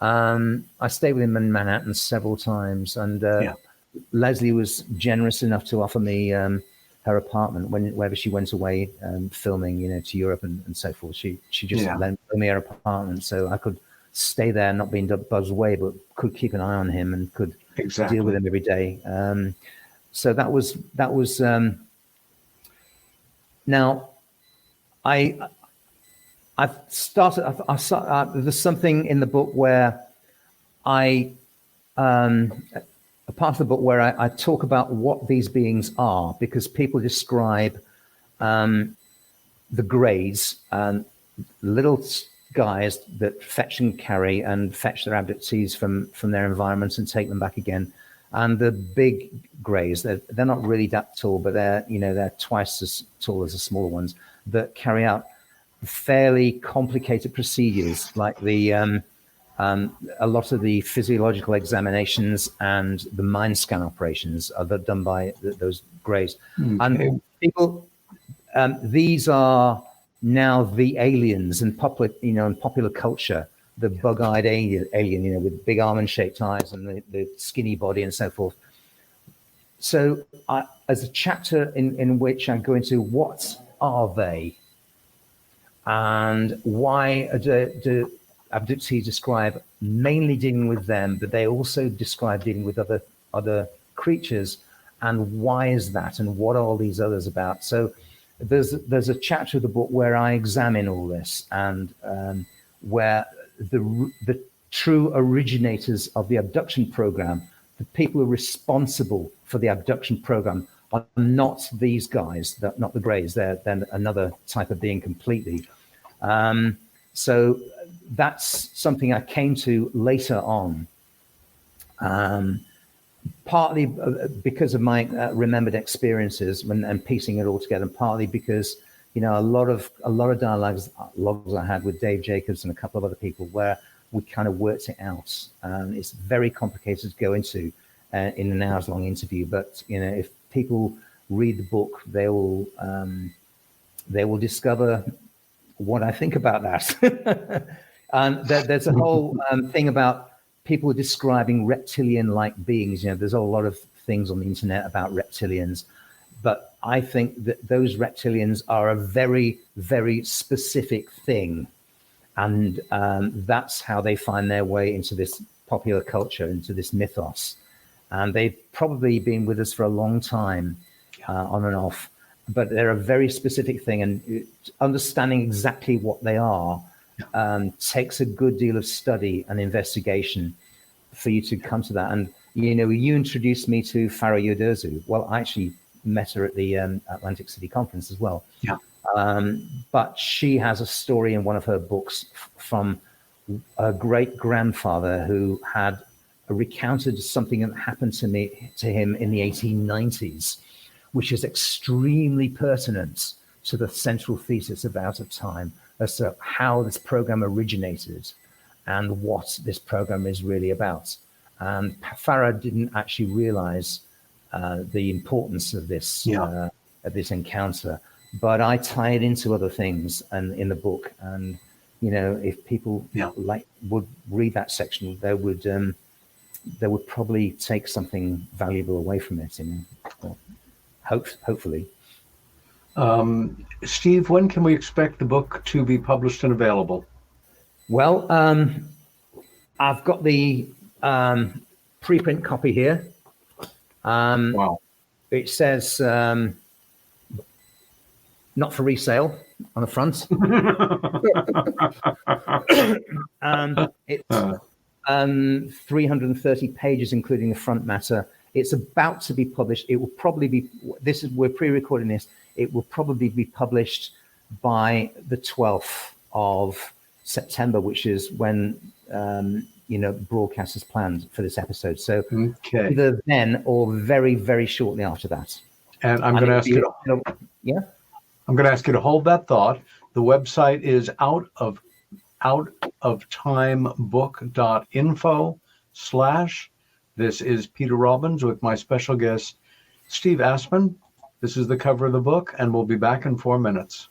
I stayed with him in Manhattan several times, and Leslie was generous enough to offer me her apartment whenever she went away filming, to Europe and so forth. She just lent me her apartment so I could stay there, not being Bud's way, but could keep an eye on him and could deal with him every day. So that was. Now, I've started. There's something in the book where a part of the book where I talk about what these beings are, because people describe the Greys, little guys that fetch and carry and fetch their abductees from their environments and take them back again. And the big Greys, they're not really that tall, but they're twice as tall as the smaller ones, that carry out fairly complicated procedures, like a lot of the physiological examinations and the mind scan operations are done by those Greys. Okay. And people, these are now the aliens in popular culture. The bug-eyed alien, with big almond-shaped eyes and the skinny body and so forth. So as a chapter in which I go into what are they and why do abductees describe mainly dealing with them, but they also describe dealing with other creatures, and why is that, and what are all these others about? So there's a chapter of the book where I examine all this, and where the true originators of the abduction program, the people who are responsible for the abduction program, are not these guys, not the Greys. They're another type of being completely. So that's something I came to later on, partly because of my remembered experiences and piecing it all together, and partly because a lot of logs I had with Dave Jacobs and a couple of other people where we kind of worked it out. It's very complicated to go into in an hours-long interview, but if people read the book, they will discover what I think about that. And there's a whole thing about people describing reptilian-like beings. There's a lot of things on the internet about reptilians. But I think that those reptilians are a very, very specific thing. And that's how they find their way into this popular culture, into this mythos. And they've probably been with us for a long time, on and off. But they're a very specific thing. And understanding exactly what they are takes a good deal of study and investigation for you to come to that. And, you introduced me to Farah Yoderzu. Well, I actually met her at the Atlantic City conference as well. Yeah. But she has a story in one of her books from a great grandfather who had recounted something that happened to him in the 1890s, which is extremely pertinent to the central thesis of Out of Time as to how this program originated and what this program is really about. Farah didn't actually realize the importance of this encounter, but I tie it into other things and in the book. And if people would read that section, they would probably take something valuable away from it. Hopefully. Steve, when can we expect the book to be published and available? Well, I've got the preprint copy here. Wow. It says not for resale on the front. It's 330 pages, including the front matter. It's about to be published. It will probably be, we're pre-recording this. It will probably be published by the 12th of September, which is when, broadcast is planned for this episode. So either then or very, very shortly after that. And I'm going to ask you to, I'm going to ask you to hold that thought. The website is outoftimebook.info/. This is Peter Robbins with my special guest, Steve Aspin. This is the cover of the book, and we'll be back in 4 minutes.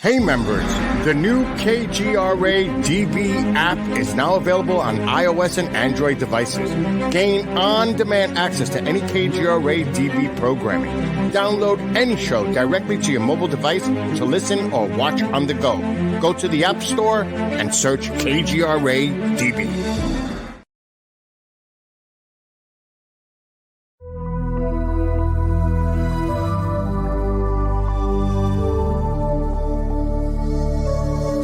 Hey members, the new KGRA DB app is now available on iOS and Android devices. Gain on-demand access to any KGRA DB programming. Download any show directly to your mobile device to listen or watch on the go. Go to the App Store and search KGRA DB.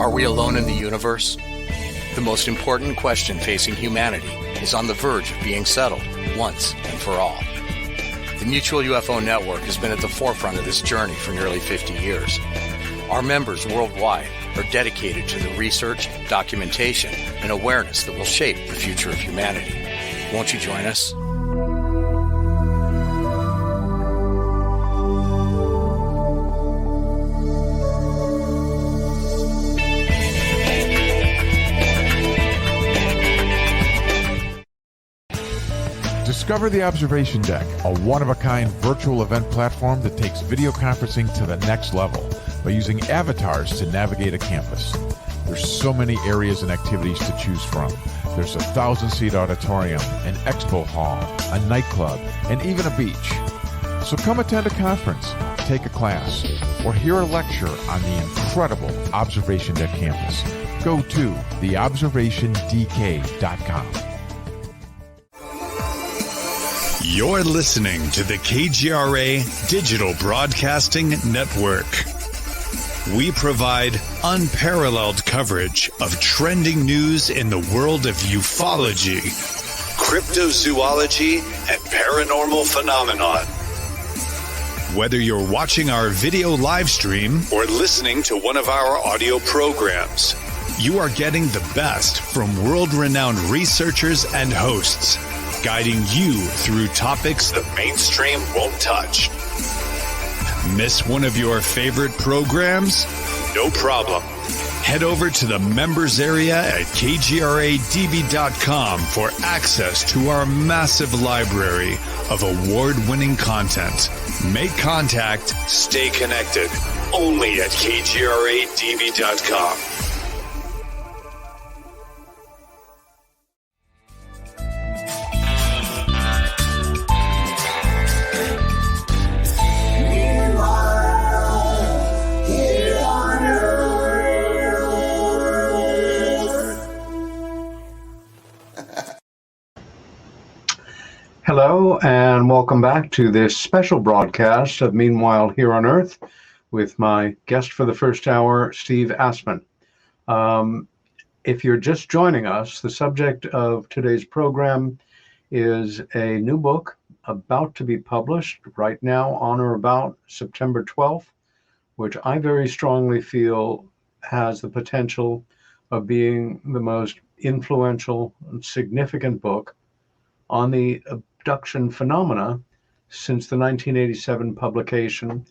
Are we alone in the universe? The most important question facing humanity is on the verge of being settled once and for all. The Mutual UFO Network has been at the forefront of this journey for nearly 50 years. Our members worldwide are dedicated to the research, documentation, and awareness that will shape the future of humanity. Won't you join us? Discover the Observation Deck, a one-of-a-kind virtual event platform that takes video conferencing to the next level by using avatars to navigate a campus. There's so many areas and activities to choose from. There's a 1,000-seat auditorium, an expo hall, a nightclub, and even a beach. So come attend a conference, take a class, or hear a lecture on the incredible Observation Deck campus. Go to theobservationdk.com. You're listening to the KGRA Digital Broadcasting Network. We provide unparalleled coverage of trending news in the world of ufology, cryptozoology, and paranormal phenomenon. Whether you're watching our video live stream or listening to one of our audio programs, you are getting the best from world-renowned researchers and hosts, guiding you through topics the mainstream won't touch. Miss one of your favorite programs? No problem. Head over to the members area at kgradb.com for access to our massive library of award-winning content. Make contact, stay connected, only at kgradb.com. Hello, and welcome back to this special broadcast of Meanwhile Here on Earth with my guest for the first hour, Steve Aspin. If you're just joining us, the subject of today's program is a new book about to be published right now on or about September 12th, which I very strongly feel has the potential of being the most influential and significant book on the abduction phenomena since the 1987 publication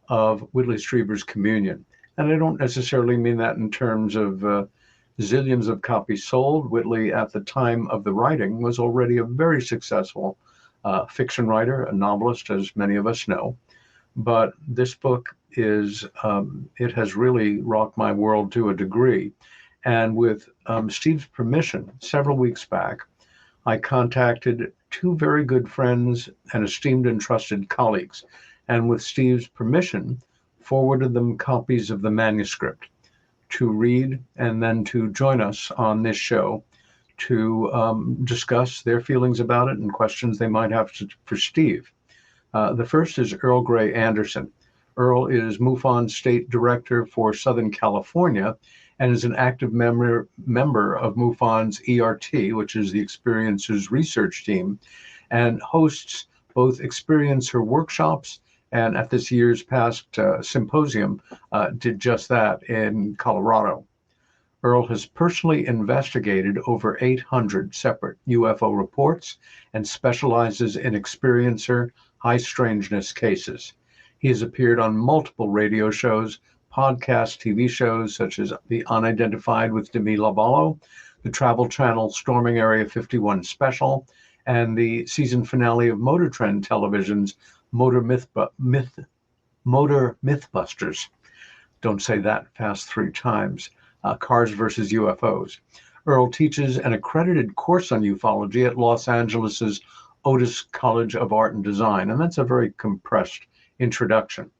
of Whitley Strieber's Communion. And I don't necessarily mean that in terms of zillions of copies sold. Whitley, at the time of the writing, was already a very successful fiction writer, a novelist, as many of us know. But this book it has really rocked my world to a degree. And with Steve's permission, several weeks back, I contacted two very good friends and esteemed and trusted colleagues, and with Steve's permission, forwarded them copies of the manuscript to read and then to join us on this show to discuss their feelings about it and questions they might have for Steve. The first is Earl Gray Anderson. Earl is MUFON State Director for Southern California and is an active member of MUFON's ERT, which is the Experiencers Research Team, and hosts both Experiencer workshops and at this year's past symposium did just that in Colorado. Earl has personally investigated over 800 separate UFO reports and specializes in experiencer high strangeness cases. He has appeared on multiple radio shows, podcast TV shows such as The Unidentified with Demi Lovato, the Travel Channel Storming Area 51 special, and the season finale of Motor Trend Television's Motor Mythbusters. Don't say that fast 3 times. Cars versus UFOs. Earl teaches an accredited course on ufology at Los Angeles's Otis College of Art and Design, and that's a very compressed introduction.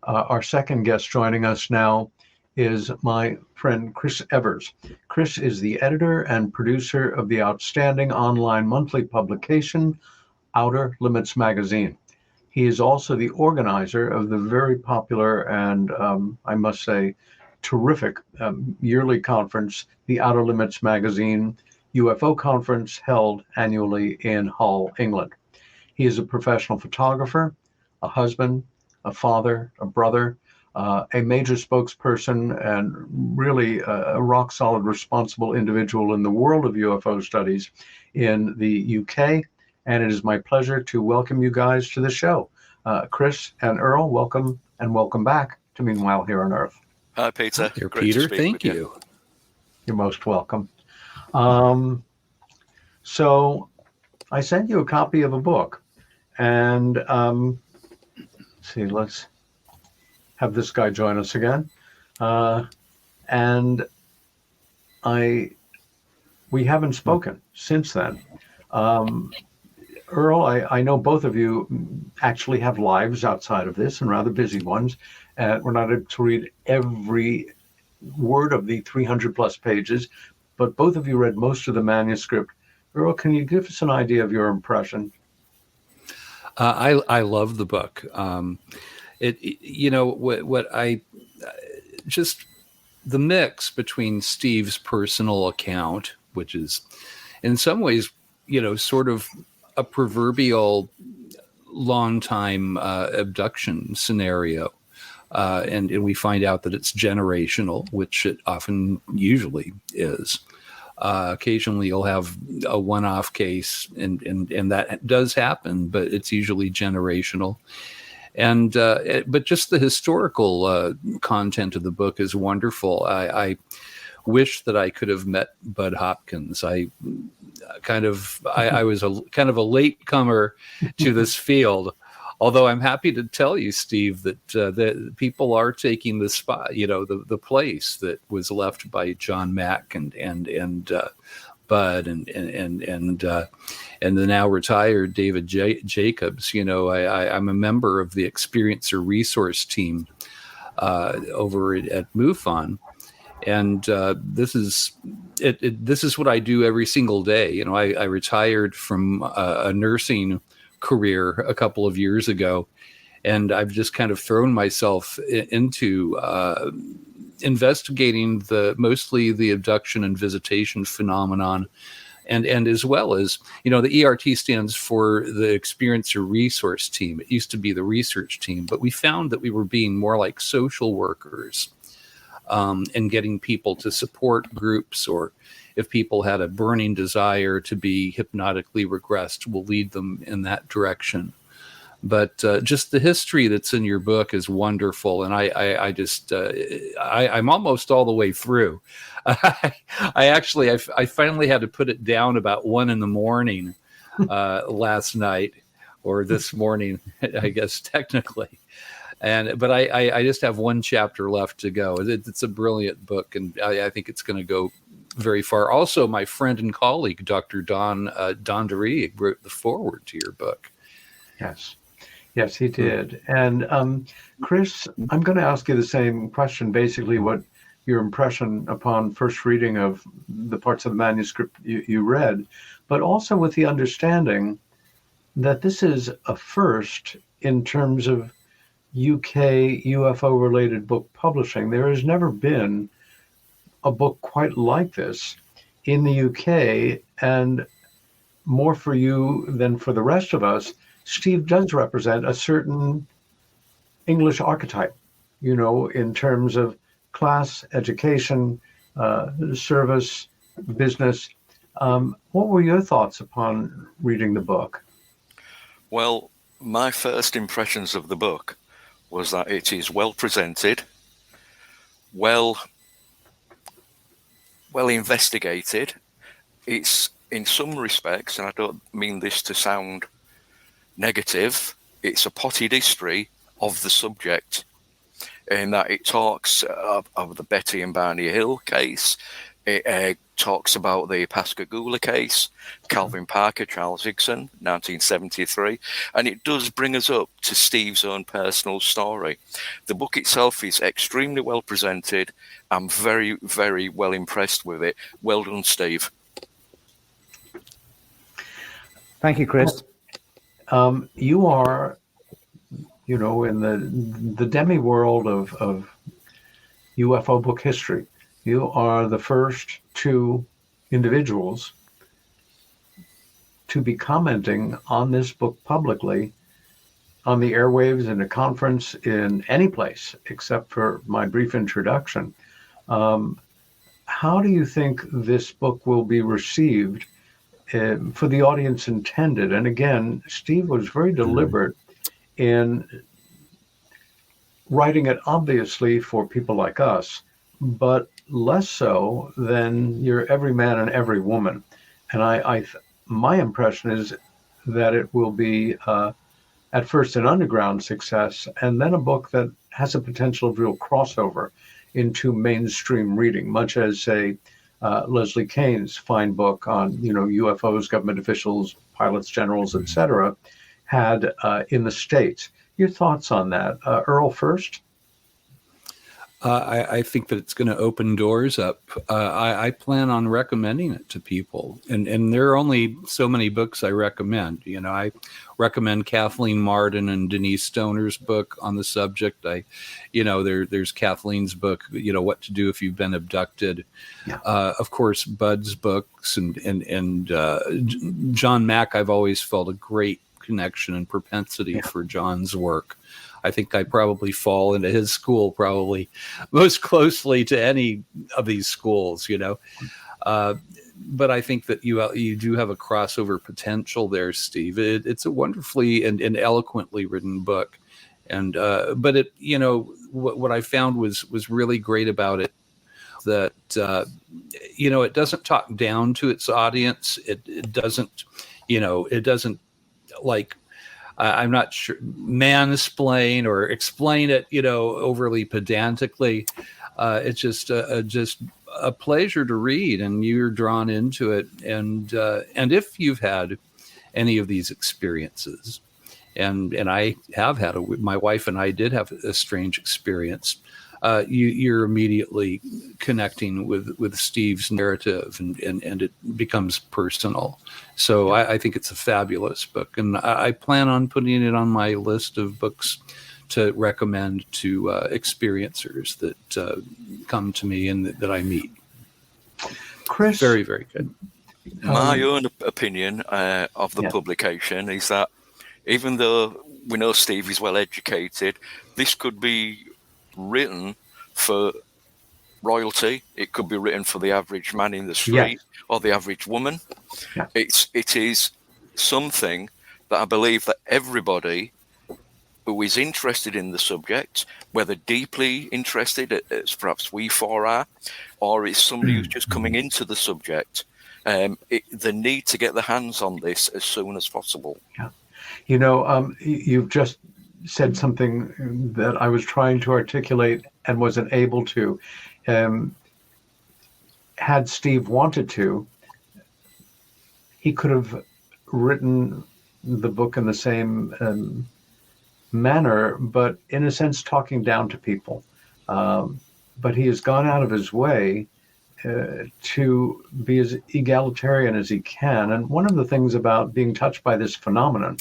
Our second guest joining us now is my friend Chris Evers. Chris is the editor and producer of the outstanding online monthly publication, Outer Limits Magazine. He is also the organizer of the very popular and, I must say, terrific yearly conference, the Outer Limits Magazine UFO Conference, held annually in Hull, England. He is a professional photographer, a husband, a father, a brother, a major spokesperson, and really a rock-solid, responsible individual in the world of UFO studies in the UK. And it is my pleasure to welcome you guys to the show. Chris and Earl, welcome and welcome back to Meanwhile Here on Earth. Hi, Peter. Dear Great Peter, to speak thank with you. You're most welcome. So I sent you a copy of a book, and let's have this guy join us again. And we haven't spoken since then. Earl, I know both of you actually have lives outside of this and rather busy ones. We're not able to read every word of the 300 plus pages, but both of you read most of the manuscript. Earl, can you give us an idea of your impression? I love the book. The mix between Steve's personal account, which is in some ways, sort of a proverbial long time abduction scenario. And we find out that it's generational, which it usually is. Occasionally you'll have a one-off case and that does happen, but it's usually generational. And but just the historical content of the book is wonderful. I wish that I could have met Bud Hopkins. I was a latecomer to this field. Although I'm happy to tell you, Steve, that the people are taking the spot, the place that was left by John Mack and Bud and the now retired David Jacobs. I'm a member of the Experiencer Resource Team over at MUFON, and this is what I do every single day. I retired from a nursing career a couple of years ago, and I've just kind of thrown myself into investigating mostly the abduction and visitation phenomenon, and as well as the ERT stands for the Experiencer Resource Team. It used to be the research team, but we found that we were being more like social workers and getting people to support groups, or if people had a burning desire to be hypnotically regressed, we'll lead them in that direction. But just the history that's in your book is wonderful, and I'm almost all the way through. I finally had to put it down about 1 a.m. Last night, or this morning, I guess technically. But I just have one chapter left to go. It's a brilliant book, and I think it's going to go very far. Also, my friend and colleague, Dr. Don DeRee, wrote the foreword to your book. Yes, he did. And Chris, I'm going to ask you the same question, basically what your impression upon first reading of the parts of the manuscript you read, but also with the understanding that this is a first in terms of UK UFO-related book publishing. There has never been a book quite like this in the UK, and more for you than for the rest of us, Steve does represent a certain English archetype, in terms of class, education, service, business. What were your thoughts upon reading the book? Well, my first impressions of the book was that it is well presented, well investigated. It's, in some respects, and I don't mean this to sound negative, it's a potted history of the subject, in that it talks of the Betty and Barney Hill case. It talks about the Pascagoula case, Calvin Parker, Charles Higson, 1973, and it does bring us up to Steve's own personal story. The book itself is extremely well presented. I'm very, very well impressed with it. Well done, Steve. Thank you, Chris. You are, in the demi-world of UFO book history, you are the first two individuals to be commenting on this book publicly on the airwaves, in a conference, in any place, except for my brief introduction. How do you think this book will be received for the audience intended? And again, Steve was very deliberate in writing it obviously for people like us, but less so than your every man and every woman. And my impression is that it will be at first an underground success, and then a book that has a potential of real crossover into mainstream reading, much as, say, Leslie Kane's fine book on, UFOs, government officials, pilots, generals, etc., had in the States. Your thoughts on that? Earl first? I think that it's going to open doors up. I plan on recommending it to people, and there are only so many books I recommend. I recommend Kathleen Marden and Denise Stoner's book on the subject. There's Kathleen's book, What to Do If You've Been Abducted. Yeah. Of course, Bud's books and John Mack. I've always felt a great connection and propensity for John's work. I think I probably fall into his school probably most closely to any of these schools, But I think that you do have a crossover potential there, Steve. It's a wonderfully and eloquently written book, and but it, what I found was really great about it, that it doesn't talk down to its audience. It doesn't, it doesn't like. I'm not sure, mansplain or explain it, overly pedantically. It's just a pleasure to read, and you're drawn into it. And if you've had any of these experiences, and I have had my wife and I did have a strange experience. You're immediately connecting with Steve's narrative, and it becomes personal. So I think it's a fabulous book, and I plan on putting it on my list of books to recommend to experiencers that come to me and that I meet. Chris, very, very good. My own opinion of the publication is that even though we know Steve is well educated, this could be written for royalty. It could be written for the average man in the street or the average woman. Yeah. It is something that I believe that everybody who is interested in the subject, whether deeply interested, as perhaps we four are, or is somebody who's just coming into the subject, the need to get their hands on this as soon as possible. Yeah. You know, you've just said something that I was trying to articulate and wasn't able to. Had Steve wanted to, he could have written the book in the same manner, but in a sense talking down to people. But he has gone out of his way to be as egalitarian as he can. And one of the things about being touched by this phenomenon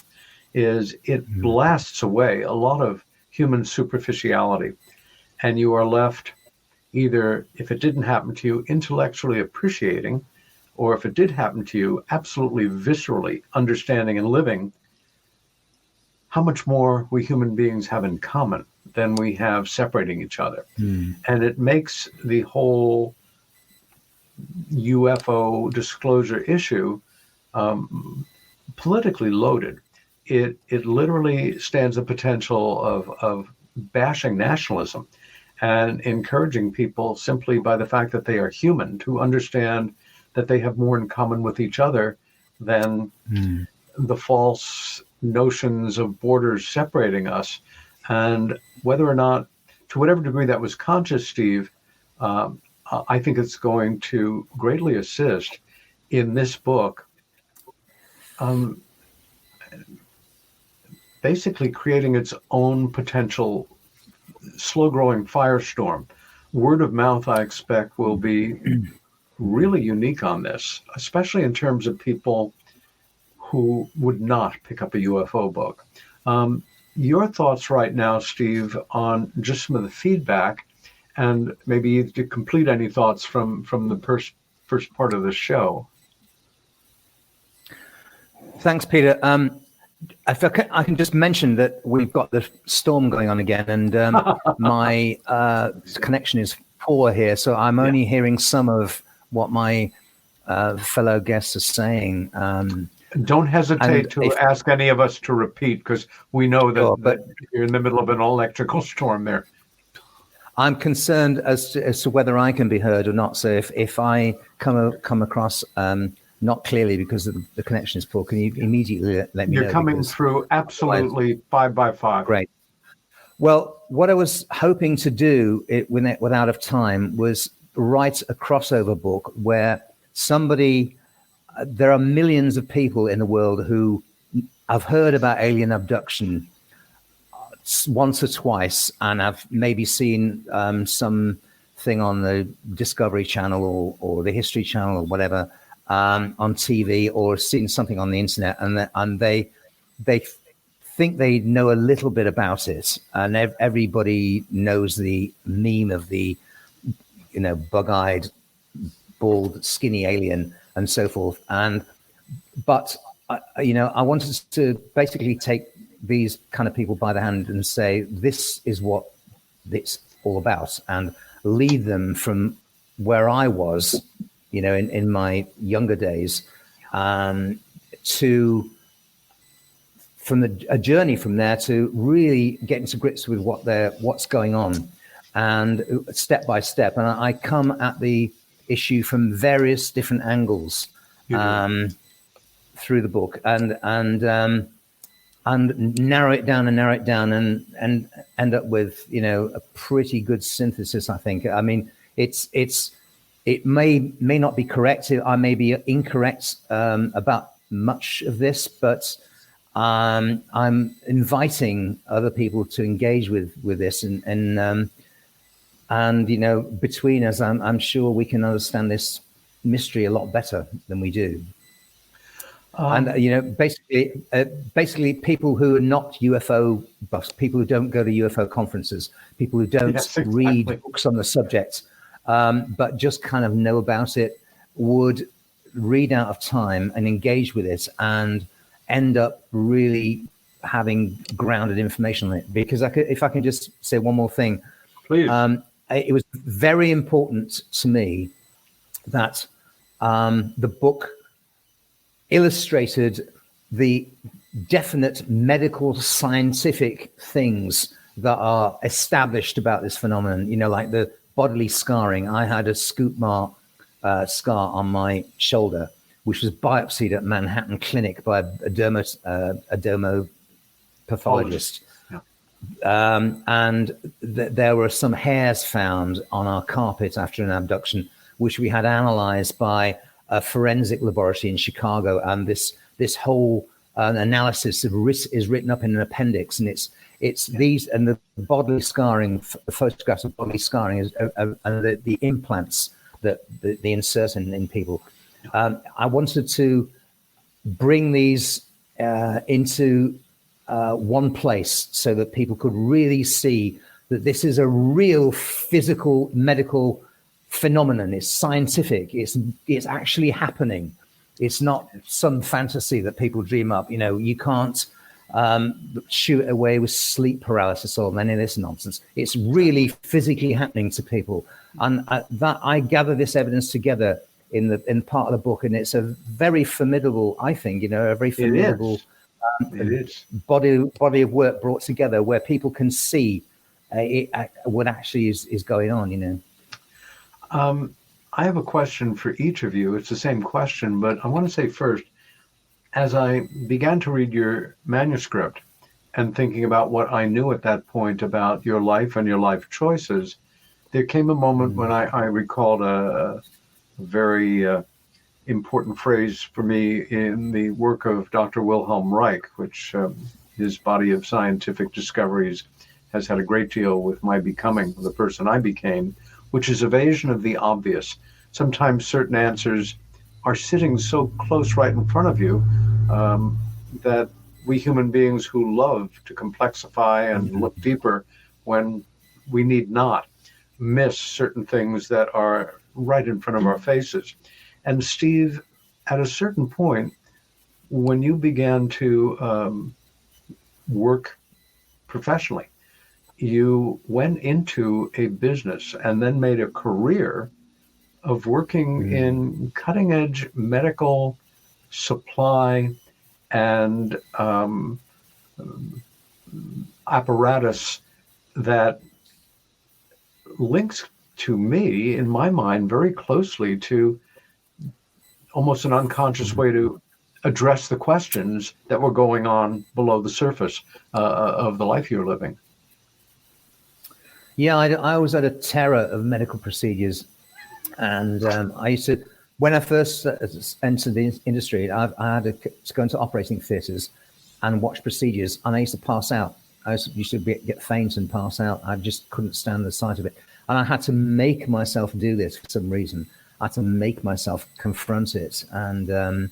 is it blasts away a lot of human superficiality. And you are left either, if it didn't happen to you, intellectually appreciating, or if it did happen to you, absolutely viscerally understanding and living how much more we human beings have in common than we have separating each other. And it makes the whole UFO disclosure issue politically loaded. It literally stands the potential of bashing nationalism and encouraging people simply by the fact that they are human to understand that they have more in common with each other than the false notions of borders separating us. And whether or not, to whatever degree that was conscious, Steve, I think it's going to greatly assist in this book, basically creating its own potential slow-growing firestorm. Word of mouth, I expect, will be really unique on this, especially in terms of people who would not pick up a UFO book. Your thoughts right now, Steve, on just some of the feedback, and maybe to complete any thoughts from the first part of the show. Thanks, Peter. If I can just mention that we've got the storm going on again, and my connection is poor here, so I'm only hearing some of what my fellow guests are saying. Don't hesitate to ask any of us to repeat, because we know that you're in the middle of an electrical storm there. I'm concerned as to whether I can be heard or not. So if I come across not clearly because the connection is poor, can you immediately let me know? You're coming through absolutely 5 by 5. Great. Well, what I was hoping to do when out of time was write a crossover book where there are millions of people in the world who have heard about alien abduction once or twice and have maybe seen something on the Discovery Channel or the History Channel or whatever on TV, or seen something on the internet, and they think they know a little bit about it, and everybody knows the meme of the bug-eyed, bald, skinny alien and so forth. But I wanted to basically take these kind of people by the hand and say, this is what it's all about, and lead them from where I was, in my younger days, a journey from there to really getting to grips with what's going on, and step by step. And I come at the issue from various different angles through the book, and narrow it down and end up with a pretty good synthesis, I think. I mean, it may not be correct. I may be incorrect about much of this, but I'm inviting other people to engage with this, and between us, I'm sure we can understand this mystery a lot better than we do. And basically, people who are not UFO buffs, people who don't go to UFO conferences, people who don't read books on the subject, but just kind of know about it, would read out of time and engage with it and end up really having grounded information on it. Because if I can just say one more thing, please. it was very important to me that the book illustrated the definite medical scientific things that are established about this phenomenon, like the bodily scarring. I had a scoop mark scar on my shoulder, which was biopsied at Manhattan Clinic by a dermopathologist. And there were some hairs found on our carpet after an abduction, which we had analyzed by a forensic laboratory in Chicago. And this whole analysis is written up in an appendix, and it's these, and the bodily scarring, the photographs of bodily scarring and the implants that the insert in people. I wanted to bring these into one place so that people could really see that this is a real physical medical phenomenon. It's scientific. It's actually happening. It's not some fantasy that people dream up. You can't shoot away with sleep paralysis or any of this nonsense. It's really physically happening to people. And that I gather this evidence together in part of the book, and it's a very formidable, I think, a very formidable body of work brought together where people can see what actually is going on. I have a question for each of you. It's the same question, but I want to say first, as I began to read your manuscript and thinking about what I knew at that point about your life and your life choices, there came a moment when I recalled a very important phrase for me in the work of Dr. Wilhelm Reich, which his body of scientific discoveries has had a great deal with my becoming the person I became, which is evasion of the obvious. Sometimes certain answers are sitting so close right in front of you that we human beings who love to complexify and look deeper when we need not miss certain things that are right in front of our faces. And Steve, at a certain point, when you began to work professionally, you went into a business and then made a career of working in cutting edge medical supply and apparatus that links to me, in my mind, very closely to almost an unconscious way to address the questions that were going on below the surface of the life you're living. Yeah, I was at a terror of medical procedures. And I used to, when I first entered the industry, I had to go into operating theatres and watch procedures, and I used to pass out. I used to get faint and pass out. I just couldn't stand the sight of it. And I had to make myself do this for some reason. I had to make myself confront it. And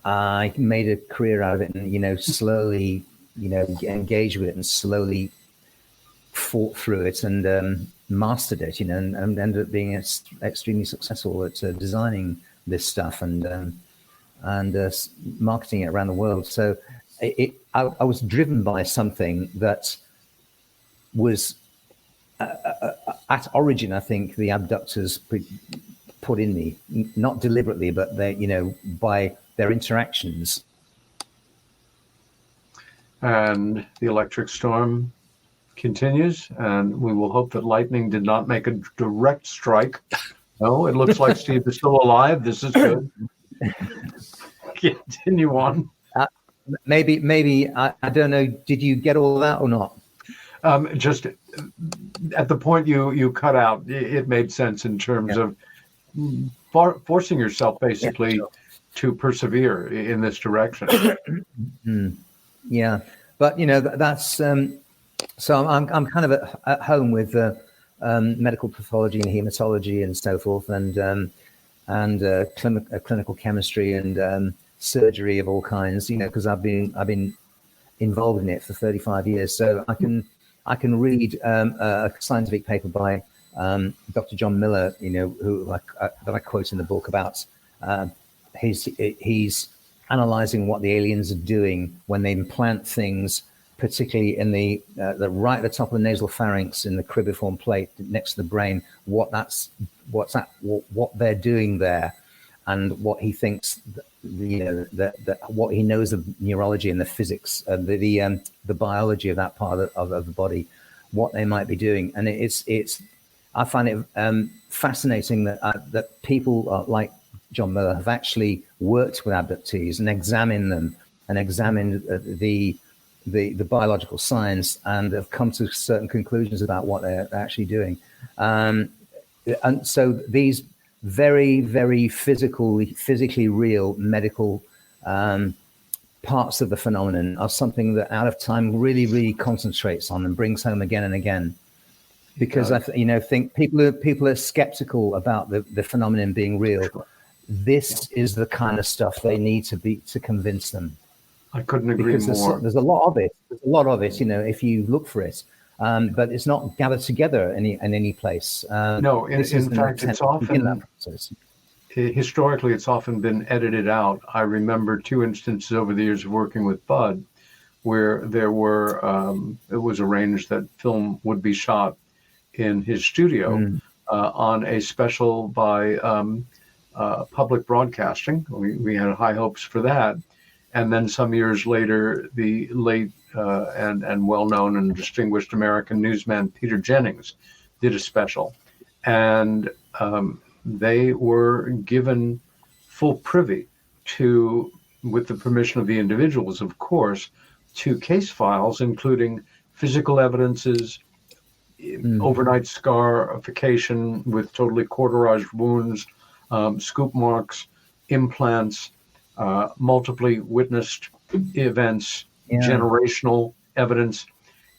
I made a career out of it and, slowly, engaged with it and slowly fought through it and mastered it, and ended up being extremely successful at designing this stuff and marketing it around the world. So I was driven by something that was at origin, I think, the abductors put in me, not deliberately, but they, by their interactions. And the electric storm continues, and we will hope that lightning did not make a direct strike. No, it looks like Steve is still alive. This is good. Continue on. Maybe I don't know. Did you get all that or not? Just at the point you cut out, it made sense in terms of forcing yourself basically to persevere in this direction. Yeah, but that's. So I'm kind of at home with medical pathology and hematology and so forth, and clinical chemistry and surgery of all kinds. Because I've been involved in it for 35 years. So I can read a scientific paper by Dr. John Miller, who that I quote in the book about he's analyzing what the aliens are doing when they implant things particularly in the right at the top of the nasal pharynx in the cribriform plate next to the brain, what they're doing there, and what he thinks, what he knows of neurology and the physics, the biology of that part of the body, what they might be doing. And I find it fascinating that people like John Miller have actually worked with abductees and examined them and examined the biological science, and have come to certain conclusions about what they're actually doing. And so these very, very physically real medical parts of the phenomenon are something that Out of Time really, really concentrates on and brings home again and again. Because I think people are skeptical about the phenomenon being real. This is the kind of stuff they need to convince them. I couldn't agree more. There's a lot of it. There's a lot of it, if you look for it. But it's not gathered together in any place. No, in fact, it's often, historically, it's often been edited out. I remember 2 instances over the years of working with Bud where there were, it was arranged that film would be shot in his studio on a special by public broadcasting. We had high hopes for that. And then some years later, the late and well-known and distinguished American newsman Peter Jennings did a special. And they were given full privy to, with the permission of the individuals, of course, to case files, including physical evidences, overnight scarification with totally cauterized wounds, scoop marks, implants, multiply witnessed events, generational evidence,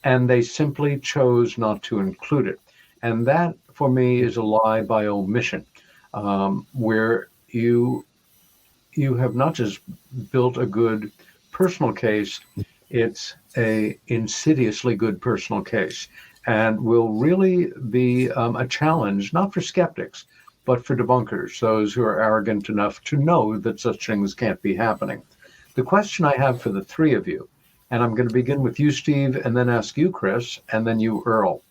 and they simply chose not to include it. And that, for me, is a lie by omission, where you have not just built a good personal case, it's a insidiously good personal case, and will really be a challenge, not for skeptics, but for debunkers, those who are arrogant enough to know that such things can't be happening. The question I have for the three of you, and I'm going to begin with you, Steve, and then ask you, Chris, and then you, Earl.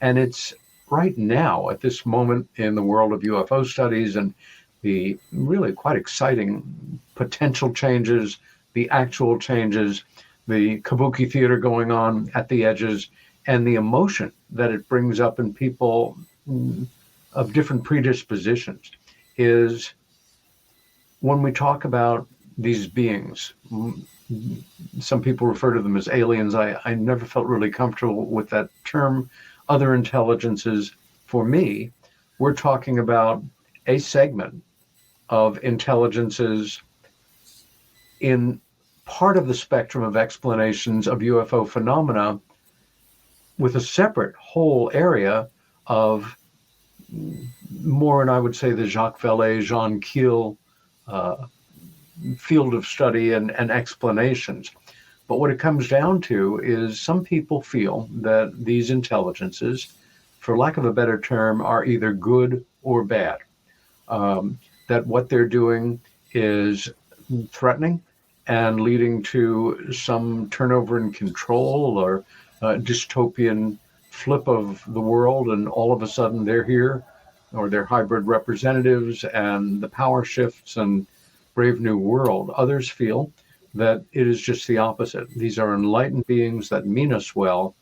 And it's right now, at this moment in the world of UFO studies and the really quite exciting potential changes, the actual changes, the kabuki theater going on at the edges, and the emotion that it brings up in people of different predispositions, is when we talk about these beings, some people refer to them as aliens. I never felt really comfortable with that term. Other intelligences, for me, we're talking about a segment of intelligences in part of the spectrum of explanations of UFO phenomena, with a separate whole area of more, and I would say the Jacques Vallée, Jean Keel field of study and explanations. But what it comes down to is some people feel that these intelligences, for lack of a better term, are either good or bad. That what they're doing is threatening and leading to some turnover in control or dystopian flip of the world, and all of a sudden they're here, or they're hybrid representatives, and the power shifts and Brave New World. Others feel that it is just the opposite. These are enlightened beings that mean us well,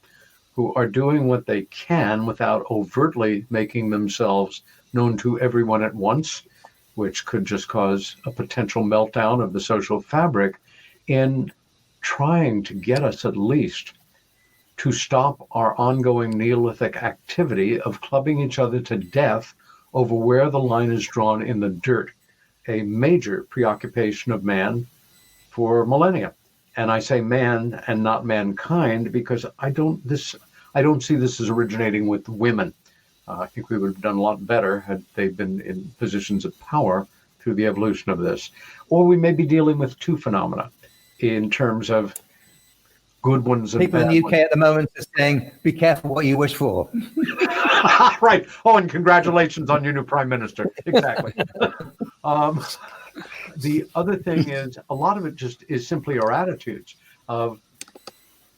who are doing what they can without overtly making themselves known to everyone at once, which could just cause a potential meltdown of the social fabric, in trying to get us at least to stop our ongoing Neolithic activity of clubbing each other to death over where the line is drawn in the dirt, a major preoccupation of man for millennia. And I say man and not mankind because I don't see this as originating with women. I think we would have done a lot better had they been in positions of power through the evolution of this. Or we may be dealing with two phenomena in terms of good ones and people bad in the UK ones. at the moment are saying, be careful what you wish for. Right. Oh, and congratulations on your new prime minister. Exactly. The other thing is, a lot of it just is simply our attitudes of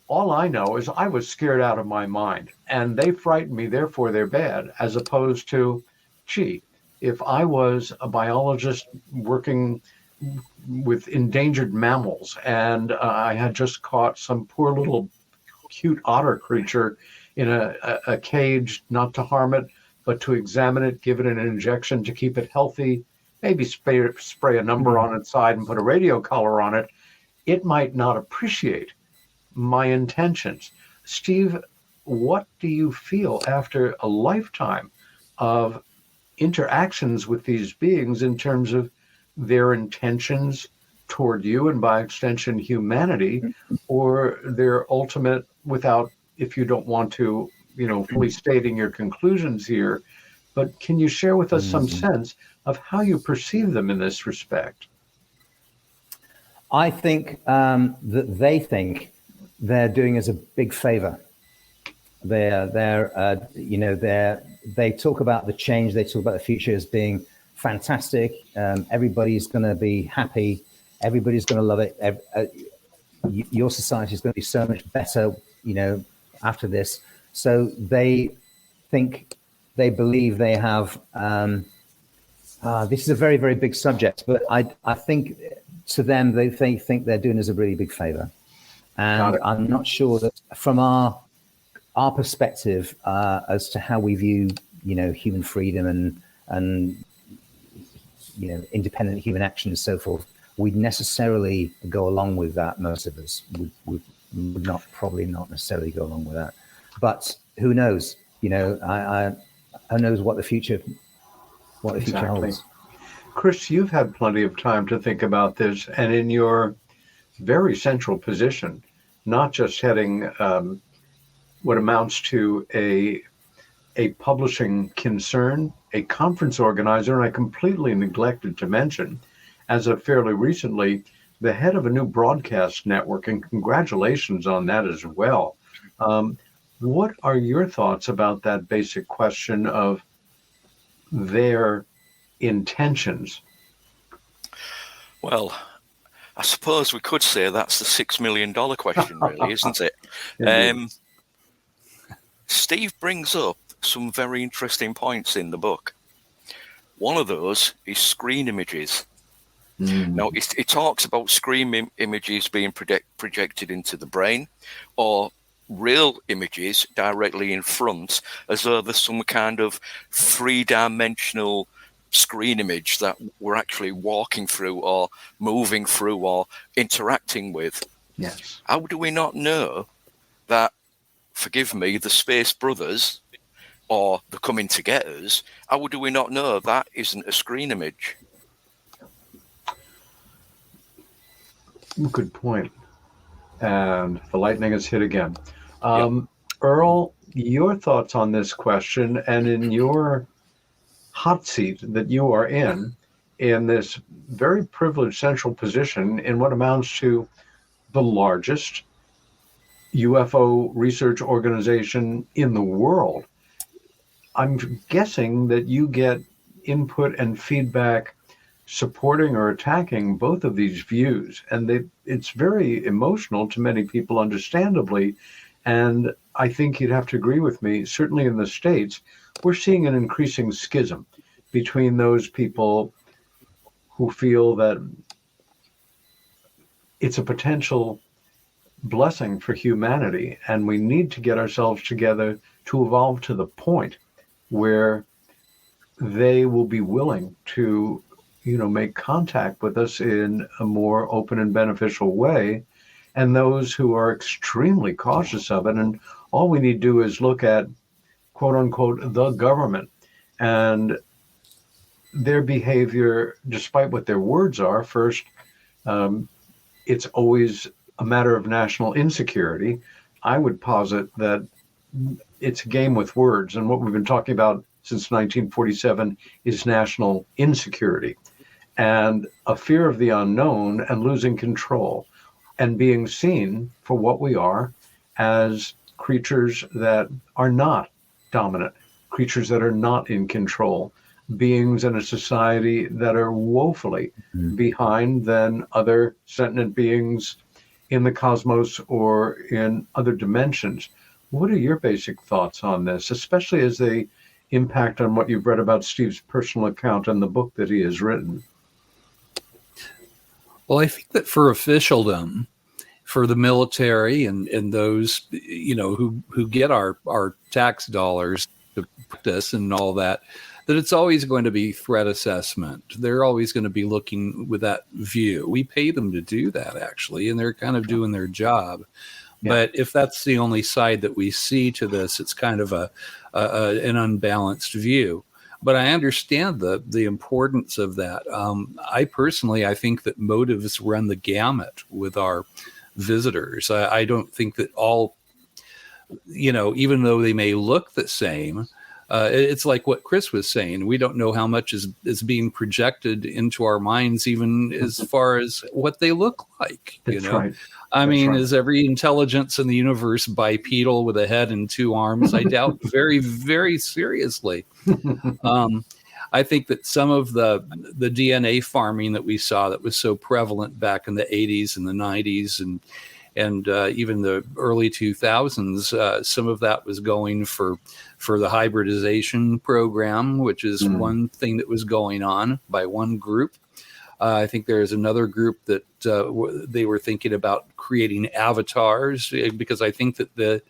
all I know is I was scared out of my mind, and they frightened me, therefore they're bad, as opposed to, gee, if I was a biologist working with endangered mammals and I had just caught some poor little cute otter creature in a cage, not to harm it, but to examine it, give it an injection to keep it healthy, maybe spray a number on its side and put a radio collar on it, it might not appreciate my intentions. Steve, what do you feel after a lifetime of interactions with these beings in terms of their intentions toward you and by extension humanity, or their ultimate, without, if you don't want to, fully stating your conclusions here, but can you share with us some sense of how you perceive them in this respect? I think that they think they're doing us a big favor. They talk about the change, they talk about the future as being fantastic. Everybody's going to be happy. Everybody's going to love it. Your society is going to be so much better, after this. So they believe they have. This is a very, very big subject, but I think to them they think they're doing us a really big favor, and I'm not sure that from our perspective as to how we view, human freedom and independent human action and so forth, we'd necessarily go along with that. Most of us would probably not necessarily go along with that. But who knows? Who knows what the future holds. Chris, you've had plenty of time to think about this, and in your very central position, not just heading what amounts to a publishing concern, a conference organizer, and I completely neglected to mention, as of fairly recently, the head of a new broadcast network, and congratulations on that as well. What are your thoughts about that basic question of their intentions? Well, I suppose we could say that's the $6 million question, really, isn't it? Steve brings up some very interesting points in the book. One of those is screen images. Now, it talks about screen images being projected into the brain, or real images directly in front, as though there's some kind of three-dimensional screen image that we're actually walking through or moving through or interacting with. Yes. How do we not know that, forgive me, the Space Brothers or the Coming to Get Us, how do we not know that isn't a screen image? Good point. And the lightning has hit again. Earl, your thoughts on this question, and in your hot seat that you are in this very privileged central position in what amounts to the largest UFO research organization in the world. I'm guessing that you get input and feedback supporting or attacking both of these views, and it's very emotional to many people, understandably. And I think you'd have to agree with me, certainly in the States, we're seeing an increasing schism between those people who feel that it's a potential blessing for humanity, and we need to get ourselves together to evolve to the point where they will be willing to, make contact with us in a more open and beneficial way, and those who are extremely cautious of it. And all we need to do is look at, quote unquote, the government and their behavior, despite what their words are. First, it's always a matter of national insecurity. I would posit that it's a game with words, and what we've been talking about since 1947 is national insecurity and a fear of the unknown and losing control and being seen for what we are, as creatures that are not dominant, creatures that are not in control, beings in a society that are woefully behind than other sentient beings in the cosmos or in other dimensions. What are your basic thoughts on this, especially as they impact on what you've read about Steve's personal account and the book that he has written? Well, I think that for officialdom, for the military and those, who get our tax dollars to practice and all that, that it's always going to be threat assessment. They're always going to be looking with that view. We pay them to do that, actually, and they're kind of doing their job. Yeah. But if that's the only side that we see to this, it's kind of an unbalanced view. But I understand the importance of that. I think that motives run the gamut with our visitors. I don't think that all, even though they may look the same, it's like what Chris was saying. We don't know how much is being projected into our minds, even as far as what they look like. That's right. I mean, is every intelligence in the universe bipedal with a head and two arms? I doubt very, very seriously. I think that some of the DNA farming that we saw that was so prevalent back in the 80s and the 90s and even the early 2000s, some of that was going for the hybridization program, which is one thing that was going on by one group. I think there's another group that they were thinking about creating avatars, because I think that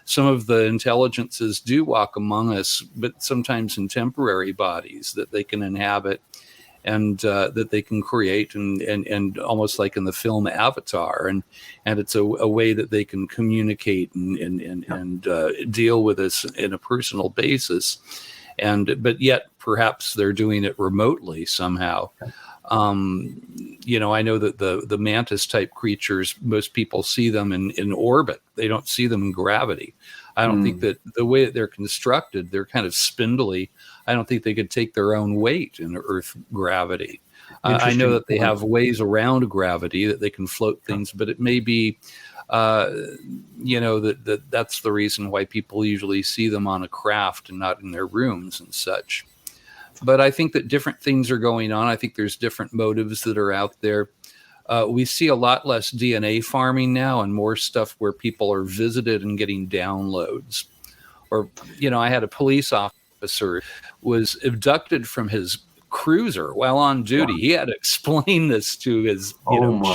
some of the intelligences do walk among us, but sometimes in temporary bodies that they can inhabit and that they can create and almost like in the film Avatar. And it's a way that they can communicate and deal with us in a personal basis. But yet perhaps they're doing it remotely somehow. I know that the mantis type creatures, most people see them in orbit. They don't see them in gravity. I don't think that the way that they're constructed, they're kind of spindly. I don't think they could take their own weight in Earth gravity. I know that they have ways around gravity that they can float things, but it may be, that's the reason why people usually see them on a craft and not in their rooms and such. But I think that different things are going on. I think there's different motives that are out there. We see a lot less DNA farming now and more stuff where people are visited and getting downloads. Or, I had a police officer was abducted from his cruiser while on duty. He had to explain this to his,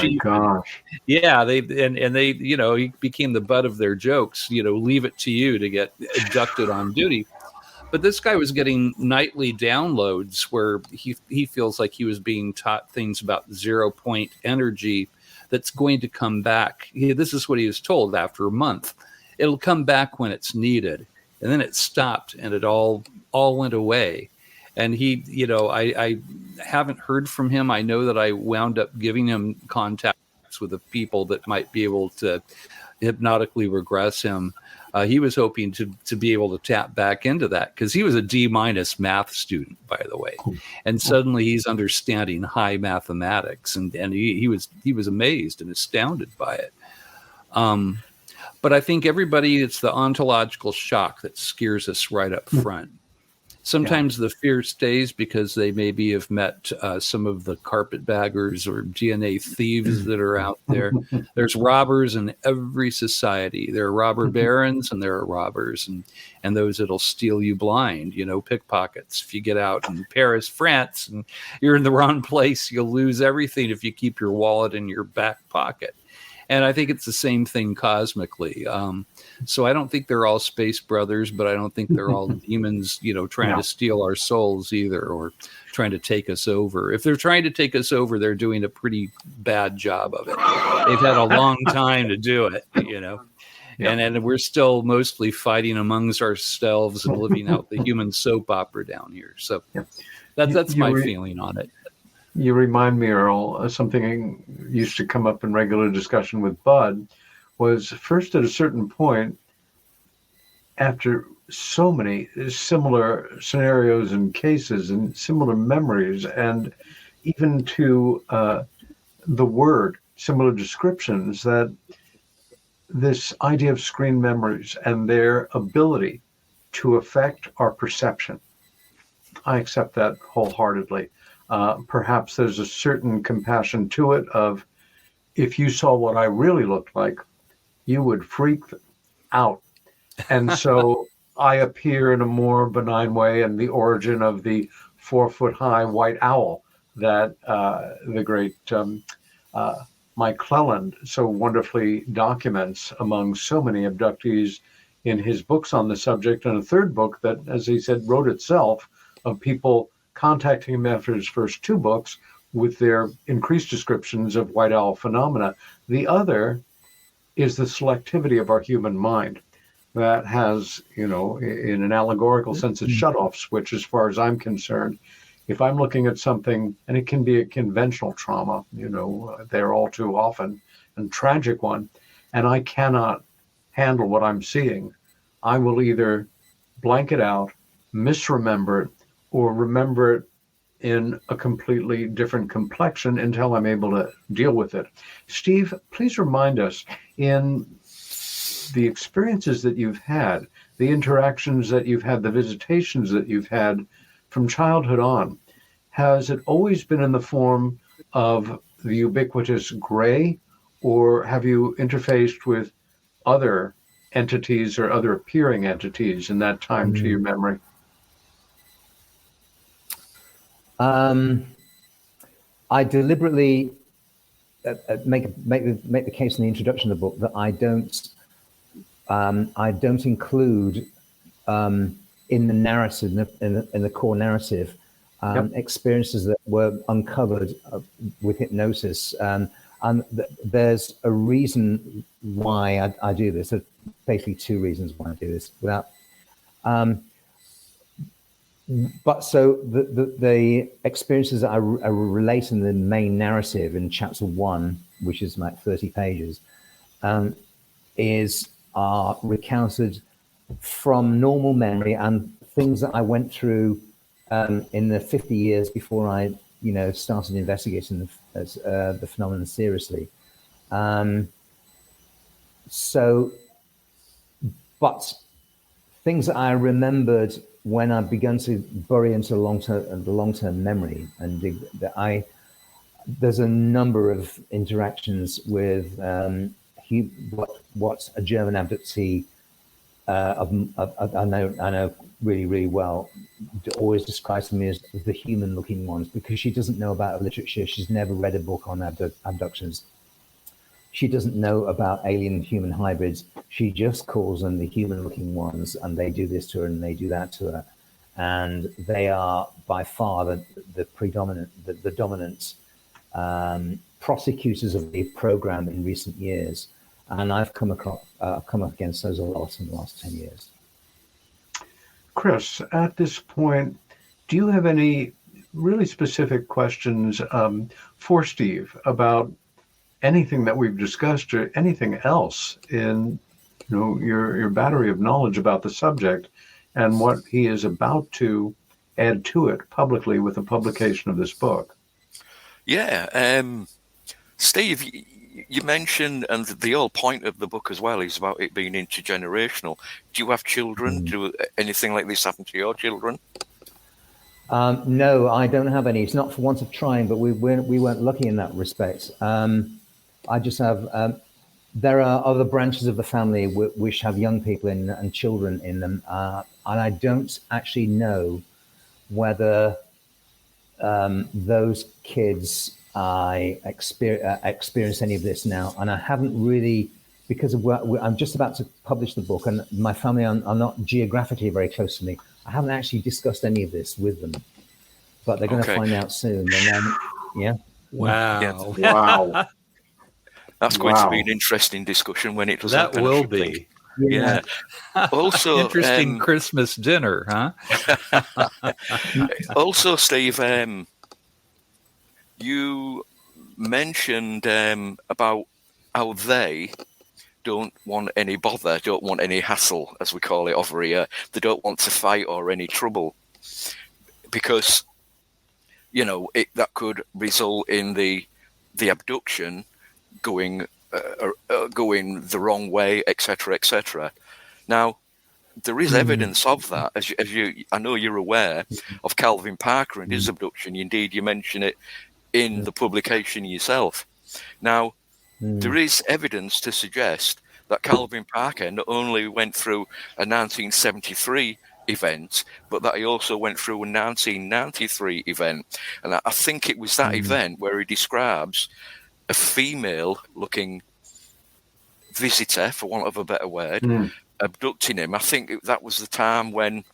chief. Gosh. Yeah, they he became the butt of their jokes. Leave it to you to get abducted on duty. But this guy was getting nightly downloads where he feels like he was being taught things about 0 point energy that's going to come back. This is what he was told after a month. It'll come back when it's needed. And then it stopped and it all went away. And I haven't heard from him. I know that I wound up giving him contacts with the people that might be able to hypnotically regress him. He was hoping to be able to tap back into that because he was a D- math student, by the way, and suddenly he's understanding high mathematics, and he was amazed and astounded by it. But I think it's the ontological shock that scares us right up front. Sometimes the fear stays because they maybe have met some of the carpetbaggers or DNA thieves that are out there. There's robbers in every society. There are robber barons and there are robbers and those that'll steal you blind, pickpockets. If you get out in Paris, France, and you're in the wrong place, you'll lose everything if you keep your wallet in your back pocket. And I think it's the same thing cosmically. So I don't think they're all space brothers, but I don't think they're all demons, trying to steal our souls either, or trying to take us over. If they're trying to take us over, they're doing a pretty bad job of it. They've had a long time to do it, and we're still mostly fighting amongst ourselves and living out the human soap opera down here. So that's my feeling on it. You remind me, Earl, something used to come up in regular discussion with Bud was first at a certain point, after so many similar scenarios and cases and similar memories, and even to the word, similar descriptions, that this idea of screen memories and their ability to affect our perception. I accept that wholeheartedly. Perhaps there's a certain compassion to it of if you saw what I really looked like, you would freak out. And so I appear in a more benign way, and the origin of the 4-foot high white owl that the great Mike Cleland so wonderfully documents among so many abductees in his books on the subject, and a third book that, as he said, wrote itself, of people contacting him after his first two books with their increased descriptions of white owl phenomena. The other is the selectivity of our human mind that has, in an allegorical sense, a shut-off switch as far as I'm concerned. If I'm looking at something, and it can be a conventional trauma, they're all too often, and tragic one, and I cannot handle what I'm seeing, I will either blank it out, misremember it, or remember it in a completely different complexion until I'm able to deal with it. Steve, please remind us, in the experiences that you've had, the interactions that you've had, the visitations that you've had from childhood on, has it always been in the form of the ubiquitous gray, or have you interfaced with other entities or other appearing entities in that time to your memory? I deliberately make the case in the introduction of the book that I don't include in the narrative, in the core narrative, experiences that were uncovered with hypnosis. And there's a reason why I do this. There's basically two reasons why I do this. But so the experiences that I relate in the main narrative in chapter 1, which is like 30 pages, are recounted from normal memory and things that I went through in the 50 years before I, started investigating the phenomenon seriously. But things that I remembered when I began to bury into the long-term memory, and there's a number of interactions with what a German abductee I know really, really well, always describes me as the human-looking ones, because she doesn't know about literature. She's never read a book on abductions. She doesn't know about alien human hybrids. She just calls them the human-looking ones, and they do this to her and they do that to her. And they are by far the dominant prosecutors of the program in recent years. And I've come up against those a lot in the last 10 years. Chris, at this point, do you have any really specific questions for Steve about anything that we've discussed or anything else in your battery of knowledge about the subject and what he is about to add to it publicly with the publication of this book? Yeah, Steve, you mentioned, and the whole point of the book as well is about it being intergenerational. Do you have children? Do anything like this happen to your children? No, I don't have any. It's not for want of trying, but we weren't lucky in that respect. I just have. There are other branches of the family which have young people and children in them, and I don't actually know whether those kids experience any of this now. And I haven't really, because of I'm just about to publish the book, and my family are not geographically very close to me. I haven't actually discussed any of this with them, but they're going to find out soon. And then, yeah. Wow. Yeah. Wow. That's going to be an interesting discussion when it does happen. That will be. Yeah. Also, interesting Christmas dinner, huh? Also, Steve, you mentioned about how they don't want any bother, don't want any hassle, as we call it over here. They don't want to fight or any trouble because, that could result in the abduction going the wrong way, etc., etc. Now, there is evidence of that, as you, I know you're aware of Calvin Parker and his abduction. Indeed, you mention it in the publication yourself. Now, there is evidence to suggest that Calvin Parker not only went through a 1973 event, but that he also went through a 1993 event. And I think it was that event where he describes a female-looking visitor, for want of a better word, abducting him. I think that was the time when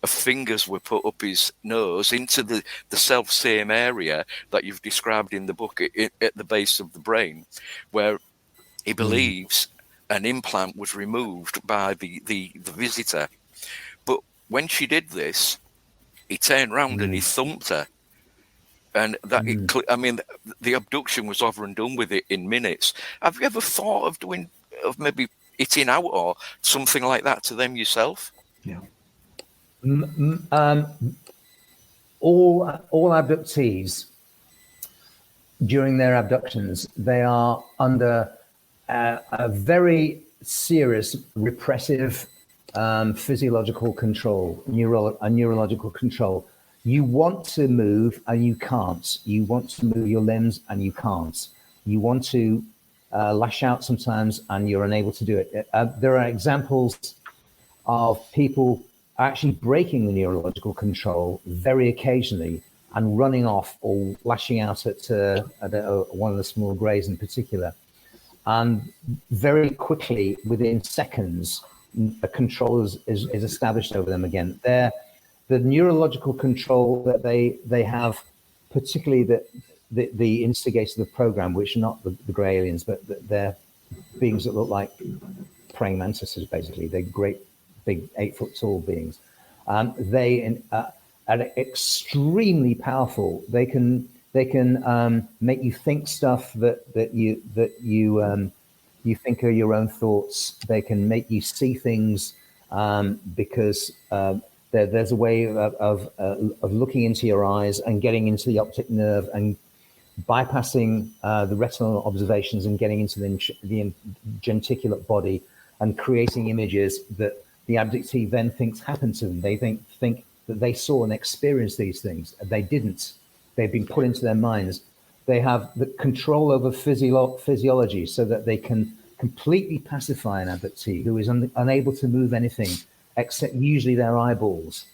fingers were put up his nose into the self-same area that you've described in the book at the base of the brain, where he believes an implant was removed by the visitor. But when she did this, he turned round and he thumped her. And that, the abduction was over and done with it in minutes. Have you ever thought of maybe hitting out or something like that to them yourself? Yeah. All abductees, during their abductions, they are under a very serious repressive physiological control, neurological control. You want to move and you can't. You want to move your limbs and you can't. You want to lash out sometimes and you're unable to do it. There are examples of people actually breaking the neurological control very occasionally and running off or lashing out at one of the small greys in particular. And very quickly, within seconds, a control is established over them again. The neurological control that they have, particularly the instigators of the program, which are not the grey aliens, but they're beings that look like praying mantises, basically. They're great, big 8-foot-tall beings. They are extremely powerful. They can make you think stuff that you think are your own thoughts. They can make you see things because there's a way of looking into your eyes and getting into the optic nerve and bypassing the retinal observations and getting into the genticulate body and creating images that the abductee then thinks happened to them. They think that they saw and experienced these things. They didn't. They've been put into their minds. They have the control over physiology so that they can completely pacify an abductee who is unable to move anything except usually their eyeballs.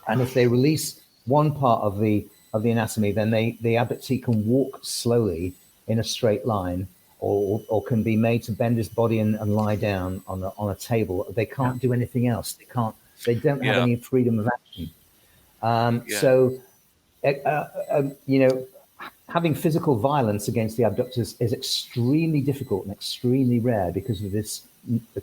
And if they release one part of the anatomy, then the abductee can walk slowly in a straight line, or can be made to bend his body and lie down on a table. They can't do anything else. They don't have any freedom of action. So, having physical violence against the abductors is extremely difficult and extremely rare because of this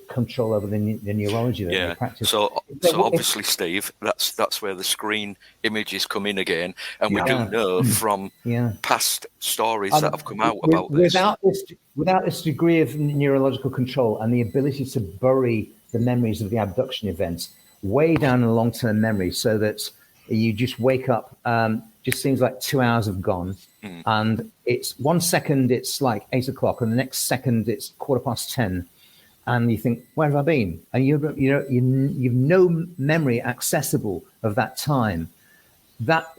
control over the neurology that they practice. So obviously, Steve, that's where the screen images come in again, and we do know from past stories that have come out about this. Without this degree of neurological control and the ability to bury the memories of the abduction events way down in the long-term memory, so that you just wake up. Just seems like 2 hours have gone, and it's 1 second it's like 8 o'clock, and the next second it's 10:15, and you think, where have I been? And you've no memory accessible of that time. That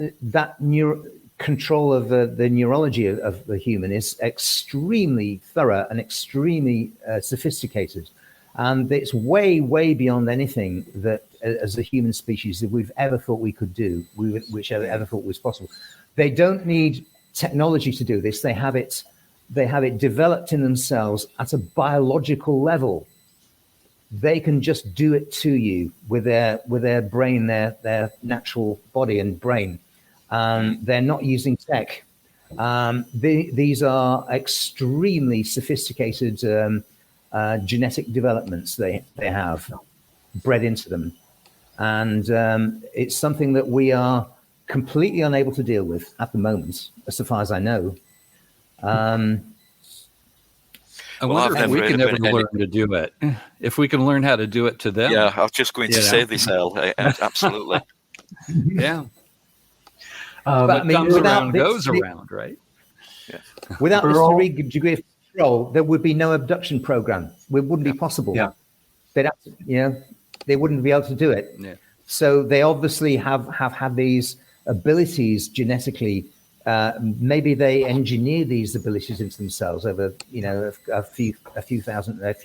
control of the neurology of the human is extremely thorough and extremely sophisticated, and it's way beyond anything that as a human species that we've ever thought we could do, which ever thought was possible. They don't need technology to do this. They have it developed in themselves at a biological level. They can just do it to you with their brain, their natural body and brain. They're not using tech. These are extremely sophisticated genetic developments they have bred into them. And it's something that we are completely unable to deal with at the moment, as far as I know. I wonder if we can ever learn to do it. If we can learn how to do it to them. Yeah, I was just going to say this, Al. Absolutely. Yeah. But comes around goes around, right? Yeah. Without this degree of control, there would be no abduction program. It wouldn't be possible. Yeah. They'd have to, they wouldn't be able to do it. Yeah. So they obviously have had these abilities genetically Maybe they engineer these abilities into themselves over, a few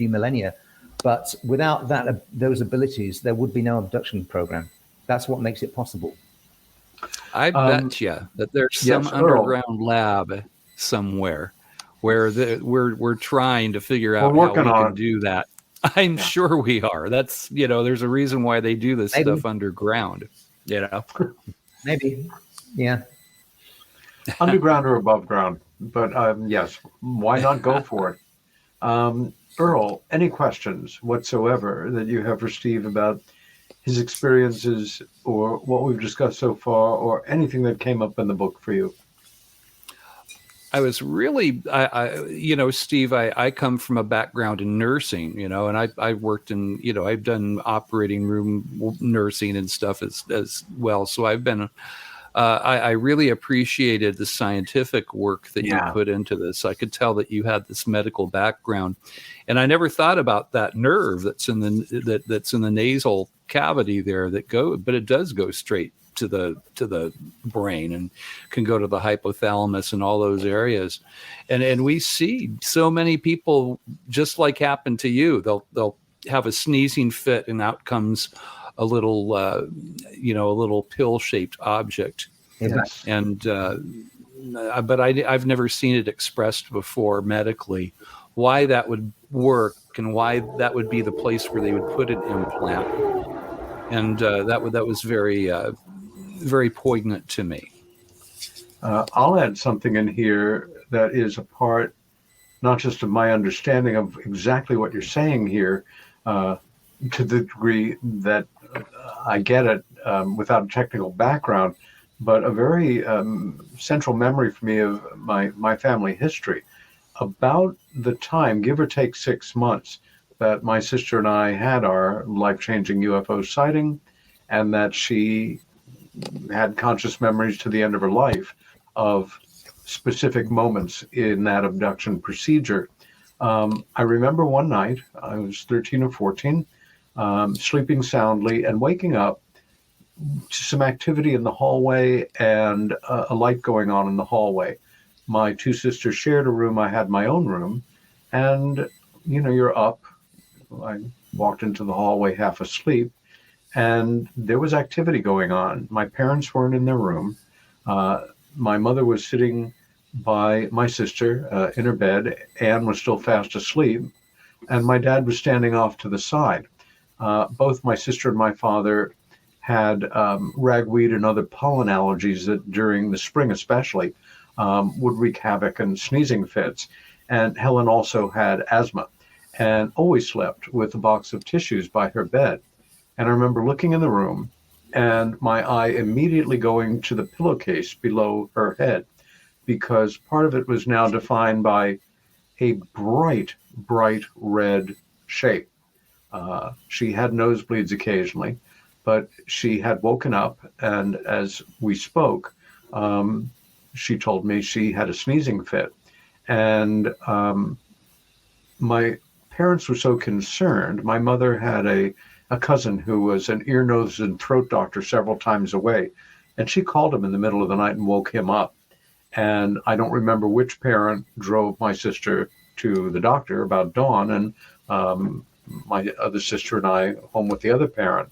millennia. But without those abilities, there would be no abduction program. That's what makes it possible. I bet you that there's some yes, Earl. underground lab somewhere where we're trying to figure out We're how we working on can do that. I'm sure we are. That's, there's a reason why they do this Maybe. stuff underground, Maybe. Yeah. Underground or above ground. But yes, why not go for it? Earl, any questions whatsoever that you have for Steve about his experiences or what we've discussed so far, or anything that came up in the book for you? I was really, Steve, I come from a background in nursing, and I worked in, I've done operating room nursing and stuff as well. So I've been, I really appreciated the scientific work that you put into this. I could tell that you had this medical background, and I never thought about that nerve that's in the nasal cavity there but it does go straight to the brain and can go to the hypothalamus and all those areas. And we see so many people, just like happened to you, they'll have a sneezing fit and out comes a little pill-shaped object. Yes. And but I've never seen it expressed before medically, why that would work and why that would be the place where they would put an implant. And that was very very poignant to me. I'll add something in here that is a part, not just of my understanding of exactly what you're saying here, to the degree that I get it without a technical background, but a very central memory for me of my family history. About the time, give or take 6 months, that my sister and I had our life-changing UFO sighting, and that she had conscious memories to the end of her life of specific moments in that abduction procedure. I remember one night, I was 13 or 14, sleeping soundly and waking up to some activity in the hallway and a light going on in the hallway. My two sisters shared a room. I had my own room. And, you're up. I walked into the hallway half asleep, and there was activity going on. My parents weren't in their room. My mother was sitting by my sister in her bed. Anne was still fast asleep, and my dad was standing off to the side. Both my sister and my father had ragweed and other pollen allergies that during the spring especially would wreak havoc and sneezing fits. And Helen also had asthma and always slept with a box of tissues by her bed. And I remember looking in the room and my eye immediately going to the pillowcase below her head, because part of it was now defined by a bright, bright red shape. She had nosebleeds occasionally, but she had woken up, and as we spoke, she told me she had a sneezing fit. And my parents were so concerned. My mother had a cousin who was an ear, nose, and throat doctor several times away, and she called him in the middle of the night and woke him up. And I don't remember which parent drove my sister to the doctor about dawn, and my other sister and I home with the other parent.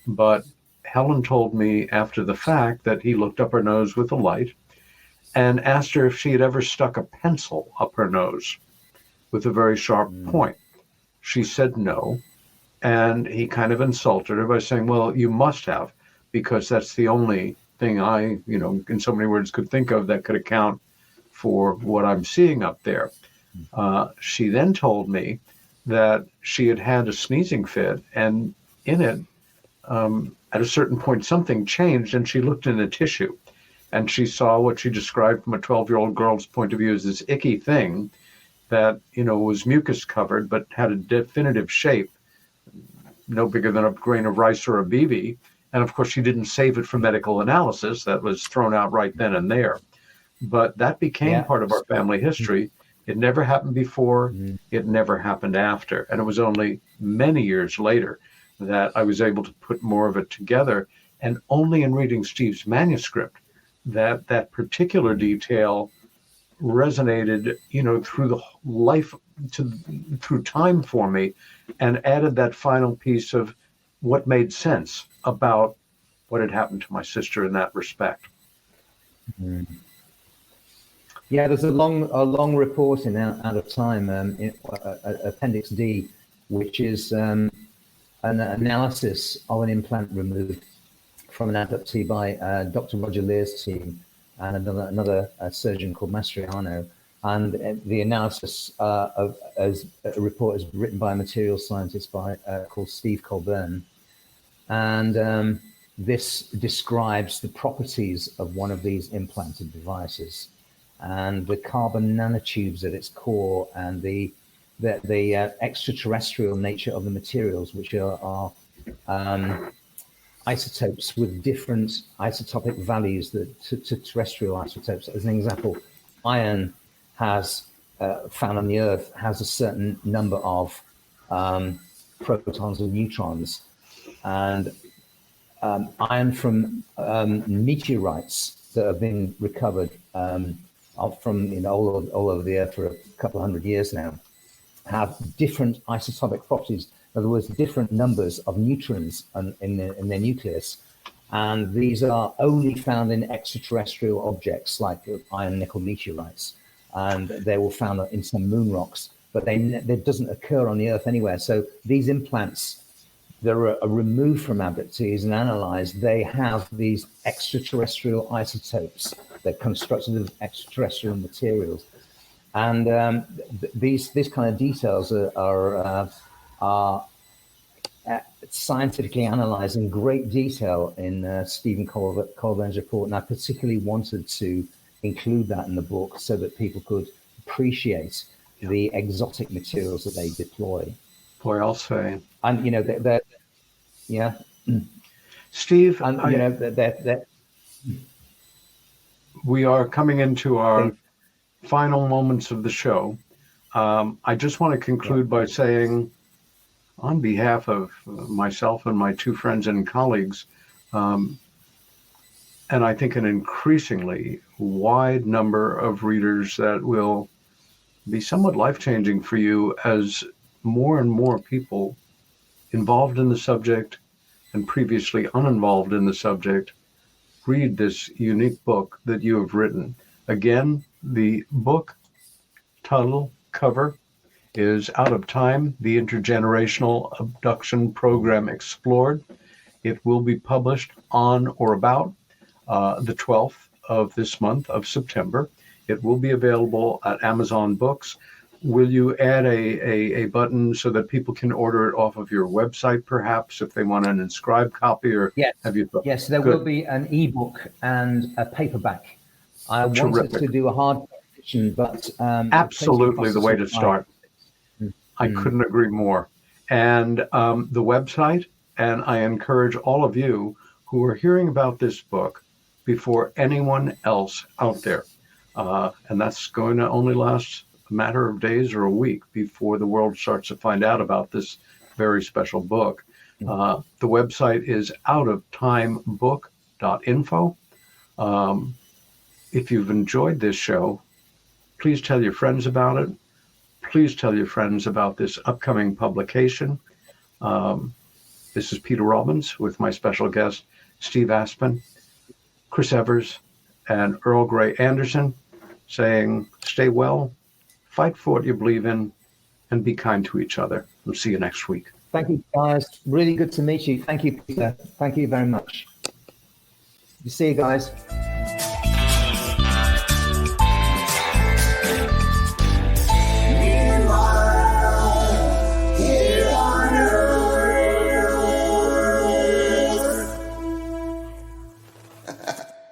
But Helen told me after the fact that he looked up her nose with a light and asked her if she had ever stuck a pencil up her nose with a very sharp point. She said no. And he kind of insulted her by saying, well, you must have, because that's the only thing I, in so many words could think of that could account for what I'm seeing up there. She then told me that she had had a sneezing fit, and in it, at a certain point, something changed, and she looked in a tissue, and she saw what she described from a 12-year-old girl's point of view as this icky thing that, was mucus covered, but had a definitive shape, no bigger than a grain of rice or a BB. And of course, she didn't save it for medical analysis. That was thrown out right then and there. But that became part of our family history. It never happened before. It never happened after. And it was only many years later that I was able to put more of it together. And only in reading Steve's manuscript that particular detail resonated, through the life through time for me, and added that final piece of what made sense about what had happened to my sister in that respect. Mm. Yeah, there's a long report in Out of Time, Appendix D, which is an analysis of an implant removed from an abductee by Dr. Roger Lear's team and another surgeon called Mastriano. And the analysis as a report is written by a materials scientist called Steve Colburn. And this describes the properties of one of these implanted devices and the carbon nanotubes at its core, and the extraterrestrial nature of the materials, which are isotopes with different isotopic values to terrestrial isotopes. As an example, iron has found on the Earth has a certain number of protons and neutrons, and iron from meteorites that have been recovered from all over the Earth for a couple of hundred years now have different isotopic properties. In other words, different numbers of neutrons in their nucleus, and these are only found in extraterrestrial objects like iron nickel meteorites, and they were found in some moon rocks, but it doesn't occur on the Earth anywhere. So these implants that are removed from abductees and analyzed, they have these extraterrestrial isotopes. They're constructed of extraterrestrial materials, and these kind of details are scientifically analyzed in great detail in Stephen Colburn's report, and I particularly wanted to include that in the book so that people could appreciate the exotic materials that they deploy. Boy, I'll say. And they're yeah, Steve, and we are coming into our final moments of the show. I just want to conclude by saying, on behalf of myself and my two friends and colleagues, and I think an increasingly wide number of readers, that will be somewhat life-changing for you as more and more people involved in the subject and previously uninvolved in the subject read this unique book that you have written. Again, the book title cover is Out of Time, The Intergenerational Abduction Program Explored. It will be published on or about the 12th of this month of September. It will be available at Amazon Books. Will you add a button so that people can order it off of your website, perhaps, if they want an inscribed copy? Or yes, have you? Yes, there will be an ebook and a paperback. I wanted to do a hard edition, but absolutely the way to start. I couldn't agree more. And the website, and I encourage all of you who are hearing about this book before anyone else out there, and that's going to only last a matter of days or a week before the world starts to find out about this very special book. The website is outoftimebook.info. If you've enjoyed this show, please tell your friends about it. Please tell your friends about this upcoming publication. This is Peter Robbins with my special guest, Steve Aspin, Chris Evers, and Earl Grey Anderson, saying, stay well, fight for what you believe in, and be kind to each other. We'll see you next week. Thank you, guys. Really good to meet you. Thank you, Peter. Thank you very much. See you, guys.